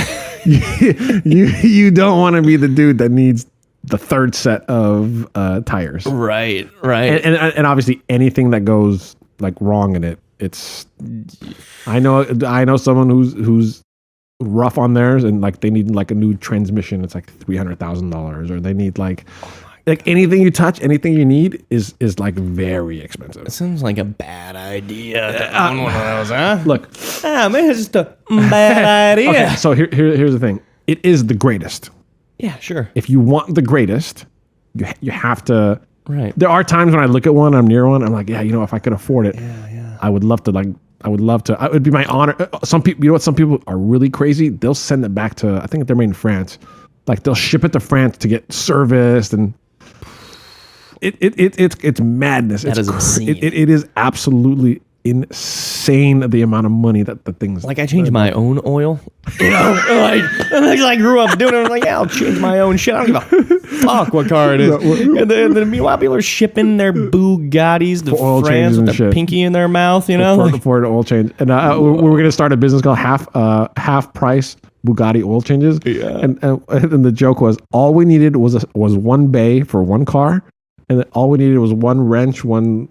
you don't want to be the dude that needs the third set of tires. Right. And obviously anything that goes like wrong in it, it's. I know someone who's rough on theirs, and like they need like a new transmission. It's like $300,000, or they need like anything you touch, anything you need is like very expensive. It sounds like a bad idea to own one of those, huh? Look, man, it's just a bad idea. Okay, so here's the thing. It is the greatest. Yeah, sure. If you want the greatest, you have to. Right. There are times when I look at one, I'm near one, I'm like, yeah, if I could afford it, I would love to. It would be my honor. Some people, some people are really crazy. They'll send it back to, I think they're made in France. Like they'll ship it to France to get serviced, and it's madness. That is insane. It is absolutely insane the amount of money that the things. Like I changed my own oil. Like I grew up doing it. I'm like, yeah, I'll change my own shit. I don't give a fuck what car it is. And then meanwhile, people are shipping their Bugattis to France with the pinky in their mouth, for an oil change. And we're gonna start a business called half price Bugatti oil changes. Yeah. And the joke was all we needed was one bay for one car, and then all we needed was one wrench, one.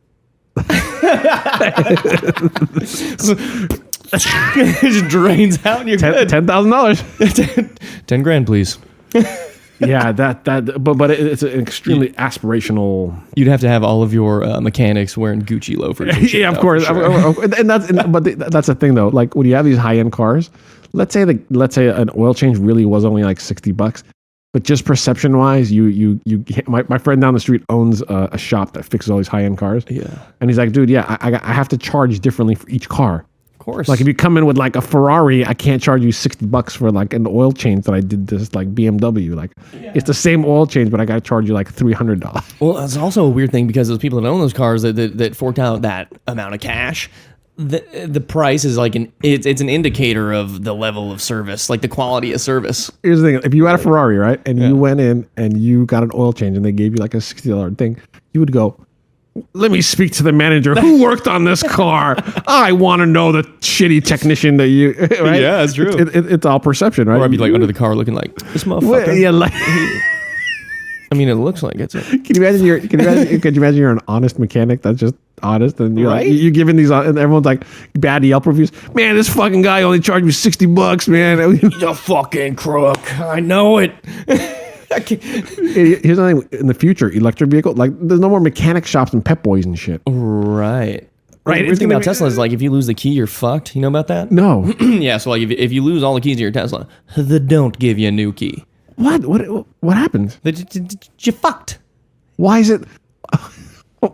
It just drains out and you're good. $10,000. 10 grand, please. Yeah, but it's an extremely aspirational. You'd have to have all of your mechanics wearing Gucci loafers. Yeah, of course. Sure. And that's the thing though. Like when you have these high end cars, let's say an oil change really was only like $60. But just perception wise, my friend down the street owns a shop that fixes all these high end cars. Yeah. And he's like, dude, yeah, I have to charge differently for each car. Of course. Like if you come in with like a Ferrari, I can't charge you $60 for like an oil change that I did this like BMW. Like it's the same oil change, but I got to charge you like $300. Well, it's also a weird thing because those people that own those cars that forked out that amount of cash. The price is like it's an indicator of the level of service, like the quality of service. Here's the thing: if you had a Ferrari, right, and you went in and you got an oil change, and they gave you like a $60 thing, you would go, "Let me speak to the manager who worked on this car. I want to know the shitty technician that you." Right? Yeah, that's true. It's all perception, right? Or I'd be like under the car looking like this motherfucker. Yeah, like. I mean, it looks like it's. Could you imagine you're an honest mechanic that's just honest, and you're right? like, you're giving these, and everyone's like bad Yelp reviews. Man, this fucking guy only charged me $60, man. You fucking crook. I know it. Here's the thing: in the future, electric vehicle, like there's no more mechanic shops and Pep Boys and shit. Right. Right. The thing about Tesla is like if you lose the key, you're fucked. You know about that? No. Yeah. So like if you lose all the keys to your Tesla, they don't give you a new key. What happened? You fucked. Why is it?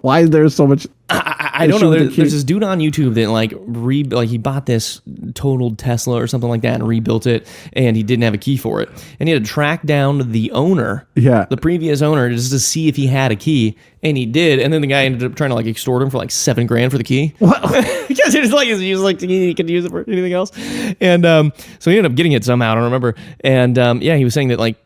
Why is there so much? I don't know. There's this dude on YouTube that he bought this totaled Tesla or something like that and rebuilt it, and he didn't have a key for it, and he had to track down the owner, the previous owner, just to see if he had a key, and he did, and then the guy ended up trying to like extort him for like $7 grand for the key. What? Because it's like he could use it for anything else, and so he ended up getting it somehow. I don't remember, and he was saying that like.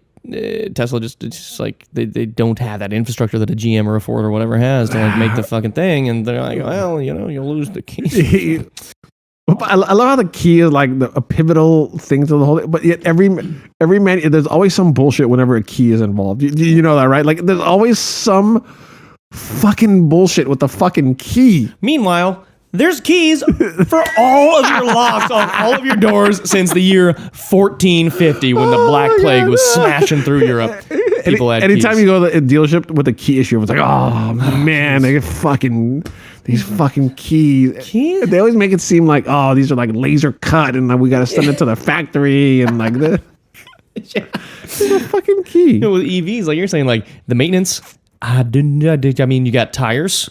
Tesla just like they don't have that infrastructure that a GM or a Ford or whatever has to like make the fucking thing, and they're like, well, you'll lose the key. I love how the key is like a pivotal thing to the whole thing, but yet every man, there's always some bullshit whenever a key is involved. You know that, right? Like there's always some fucking bullshit with the fucking key. Meanwhile, there's keys for all of your locks on all of your doors since the year 1450 when the Black Plague was smashing through Europe. Anytime you go to a dealership with a key issue, it's like, oh man, they get these fucking keys. They always make it seem like, oh, these are like laser cut, and we got to send it to the factory, and like this. It's a fucking key. With EVs, like you're saying, like the maintenance. I mean, you got tires.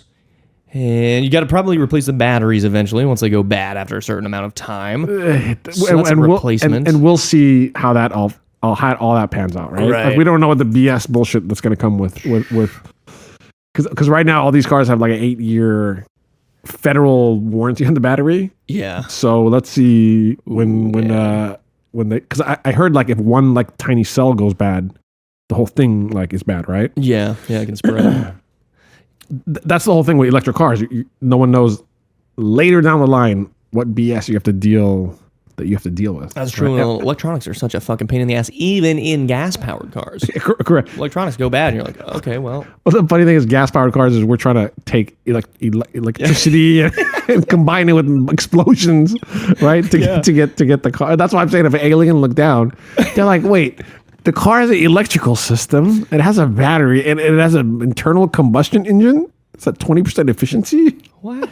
And you got to probably replace the batteries eventually once they go bad after a certain amount of time. So that's a replacement. And we'll see how that all that pans out, right? Right. Like, we don't know what the BS bullshit that's going to come with because right now all these cars have like an 8-year federal warranty on the battery. Yeah. So let's see when they, because I heard like if one like tiny cell goes bad, the whole thing like is bad, right? Yeah, it can spread. That's the whole thing with electric cars. No one knows later down the line what BS you have to deal with. That's true. Right? Well, electronics are such a fucking pain in the ass, even in gas-powered cars. Correct. Electronics go bad, and you're like, okay, well. Well, the funny thing is, gas-powered cars is we're trying to take electricity and combine it with explosions, right? To get the car. That's why I'm saying if an alien looked down, they're like, wait. The car has an electrical system. It has a battery, and it has an internal combustion engine. It's at 20% efficiency. What?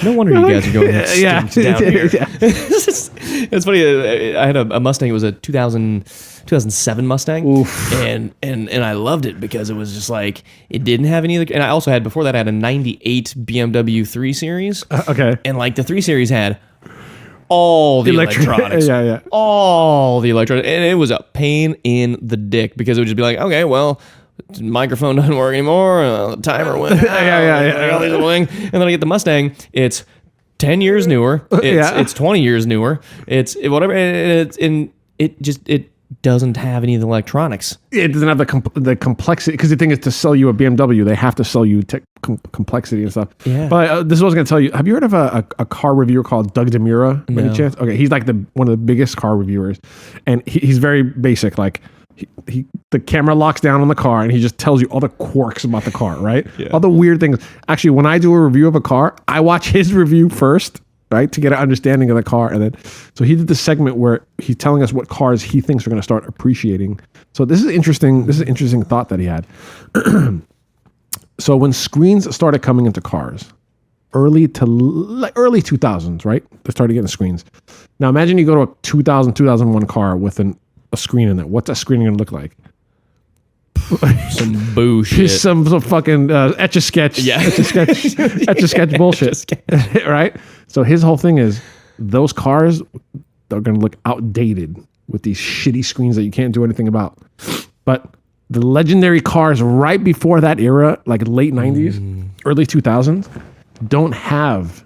No wonder you guys are going extinct down here. Yeah. It's funny. I had a Mustang. It was a 2007 Mustang. Oof. And I loved it because it was just like, it didn't have any. And I also had, before that, I had a 98 BMW 3 Series. Okay. And like the 3 Series had all the electronics. Yeah. All the electronics. And it was a pain in the dick because it would just be like, okay, well, microphone doesn't work anymore. The timer went out. And then I get the Mustang. It's 10 years newer. It's 20 years newer. It doesn't have any of the electronics. It doesn't have the complexity, because the thing is, to sell you a BMW, they have to sell you complexity and stuff. Yeah. But this is what I was going to tell you. Have you heard of a car reviewer called Doug DeMura? By any chance? Okay, he's like one of the biggest car reviewers, and he's very basic. Like the camera locks down on the car, and he just tells you all the quirks about the car, right? Yeah. All the weird things. Actually, when I do a review of a car, I watch his review first, right, to get an understanding of the car. And then, so he did this segment where he's telling us what cars he thinks are going to start appreciating. So this is interesting. This is an interesting thought that he had. So when screens started coming into cars, early 2000s, right? They started getting screens. Now imagine you go to a 2001 car with a screen in it. What's that screen going to look like? Some bullshit. Some fucking etch-a-sketch. Yeah. Etch-a-sketch bullshit. Right? So his whole thing is, those cars, they're going to look outdated with these shitty screens that you can't do anything about. But the legendary cars right before that era, like late 90s, early 2000s, don't have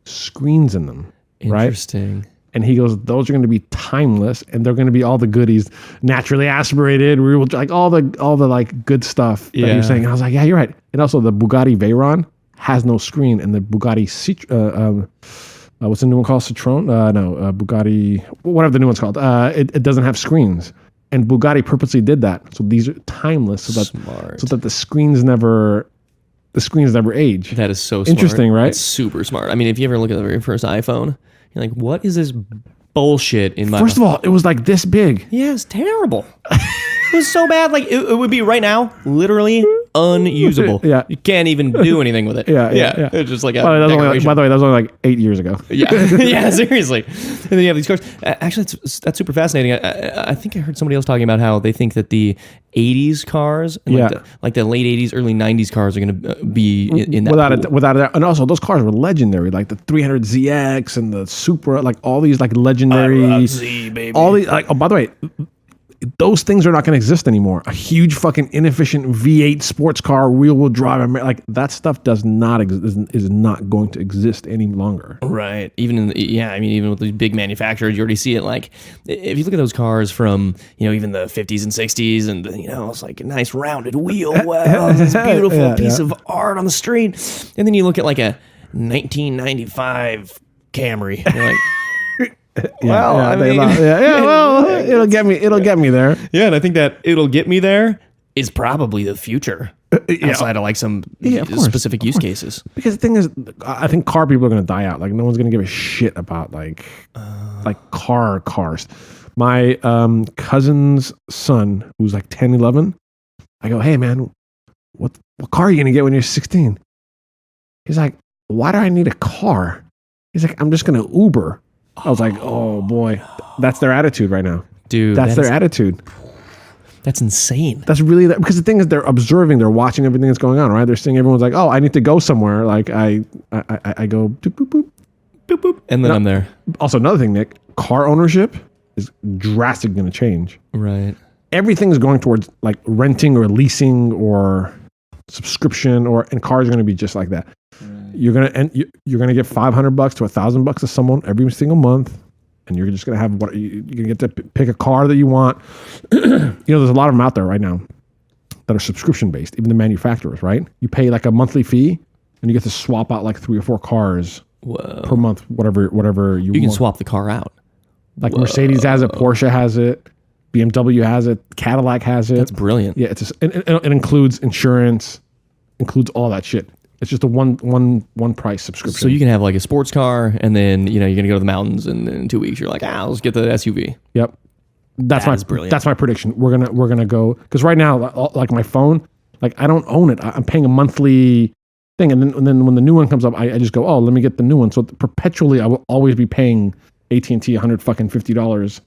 screens in them. Interesting. Right? And he goes, those are going to be timeless, and they're going to be all the goodies, naturally aspirated, like all the like good stuff that you're saying. And I was like, yeah, you're right. And also the Bugatti Veyron has no screen, and the Bugatti what's the new one called? Citroen? Bugatti, whatever the new one's called. It doesn't have screens, and Bugatti purposely did that. So these are timeless, so that the screens never age. That is so smart. Interesting, right? It's super smart. I mean, if you ever look at the very first iPhone, you're like, what is this bullshit in my... First of all, it was like this big. Yeah, it's terrible. It was so bad. Like, it would be right now, literally unusable. Yeah. You can't even do anything with it. Yeah. It's just like a by the way, decoration. that was only like 8 years ago. Yeah, seriously. And then you have these cars. Actually, that's super fascinating. I think I heard somebody else talking about how they think that the 80s cars, and like the late 80s, early 90s cars are going to be in that without it. And also, those cars were legendary, like the 300ZX and the Supra, like all these like legendary... I love Z, baby. All these, like, oh, by the way... Those things are not going to exist anymore. A huge fucking inefficient V8 sports car, rear-wheel drive, like that stuff is not going to exist any longer. Right. Even even with these big manufacturers, you already see it. Like, if you look at those cars from even the 50s and 60s, and it's like a nice rounded wheel. Wow, this beautiful piece of art on the street. And then you look at like a 1995 Camry. You're like. It'll get me there. Yeah, and I think that it'll get me there is probably the future. Outside of like some specific use cases. Because the thing is, I think car people are going to die out. Like, no one's going to give a shit about like cars. My cousin's son, who's like 10, 11, I go, hey man, what car are you going to get when you're 16? He's like, why do I need a car? He's like, I'm just going to Uber. I was like, oh boy, that's their attitude right now. Dude, that's their attitude. That's insane. That's really because the thing is they're observing, they're watching everything that's going on, right? They're seeing everyone's like, oh, I need to go somewhere. Like I go boop, boop, boop. Boop, boop. And then I'm there. Also, another thing, Nick, car ownership is drastically going to change. Right. Everything is going towards like renting or leasing or subscription, and cars are going to be just like that. Right. You're going to get $500 to $1,000 to someone every single month, and you're just going to have what you're going to get to pick a car that you want. There's a lot of them out there right now that are subscription based, even the manufacturers, right? You pay like a monthly fee, and you get to swap out like 3 or 4 cars per month, whatever you want. You can swap the car out. Like Mercedes has it, Porsche has it, BMW has it, Cadillac has it. That's brilliant. Yeah, it includes insurance, includes all that shit. It's just a one price subscription. So you can have like a sports car, and then you're gonna go to the mountains, and in 2 weeks you're like, let's get the SUV. Yep, that's brilliant. That's my prediction. We're gonna go because right now, like my phone, like I don't own it. I'm paying a monthly thing, and then when the new one comes up, I just go, oh, let me get the new one. So perpetually, I will always be paying AT&T $150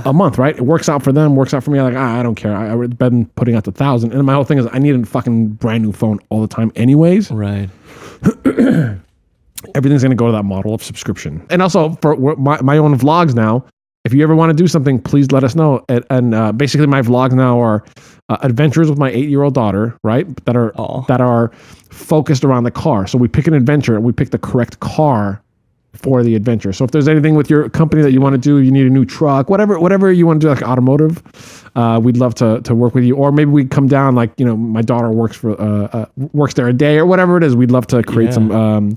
a month, right? It works out for them, works out for me. I'm like, I don't care. I've been putting out the $1,000, and my whole thing is I need a fucking brand new phone all the time, anyways. Right. Everything's gonna go to that model of subscription, and also for my own vlogs now. If you ever want to do something, please let us know. And basically, my vlogs now are adventures with my 8-year-old daughter, right? That are focused around the car. So we pick an adventure, and we pick the correct car for the adventure. So if there's anything with your company that you want to do, you need a new truck, whatever you want to do, like automotive, we'd love to work with you. Or maybe we come down, like my daughter works there a day or whatever it is. We'd love to create some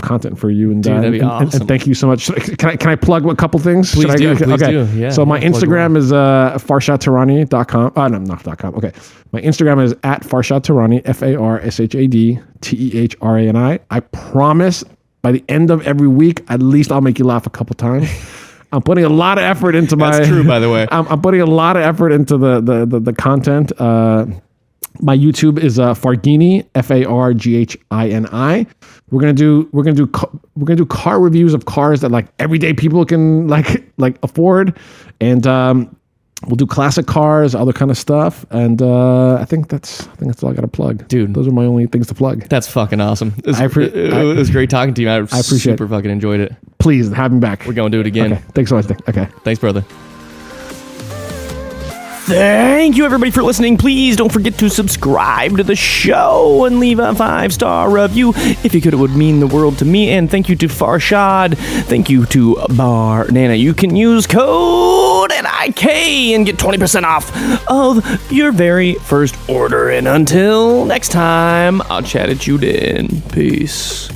content for you. And, dude, that'd be awesome. And thank you so much. Can I plug a couple things? Please do. Yeah. So my Instagram is farshadtehrani.com. No, not .com. Okay. My Instagram is at Farshad Tehrani, FARSHAD TEHRANI. I promise by the end of every week, at least I'll make you laugh a couple times. I'm putting a lot of effort into That's true, by the way. I'm putting a lot of effort into the content. My YouTube is Farghini, FARGHINI. We're gonna do car reviews of cars that like everyday people can like afford, and we'll do classic cars, other kind of stuff, and I think that's all I got to plug, dude. Those are my only things to plug. That's fucking awesome. It was great talking to you. I appreciate super fucking enjoyed it. Please have me back. We're going to do it again. Okay. Thanks so much. Okay. Thanks, brother. Thank you, everybody, for listening. Please don't forget to subscribe to the show and leave a 5-star review. If you could, it would mean the world to me. And thank you to Farshad. Thank you to Barnana. You can use code NIK and get 20% off of your very first order. And until next time, I'll chat at you then. Peace.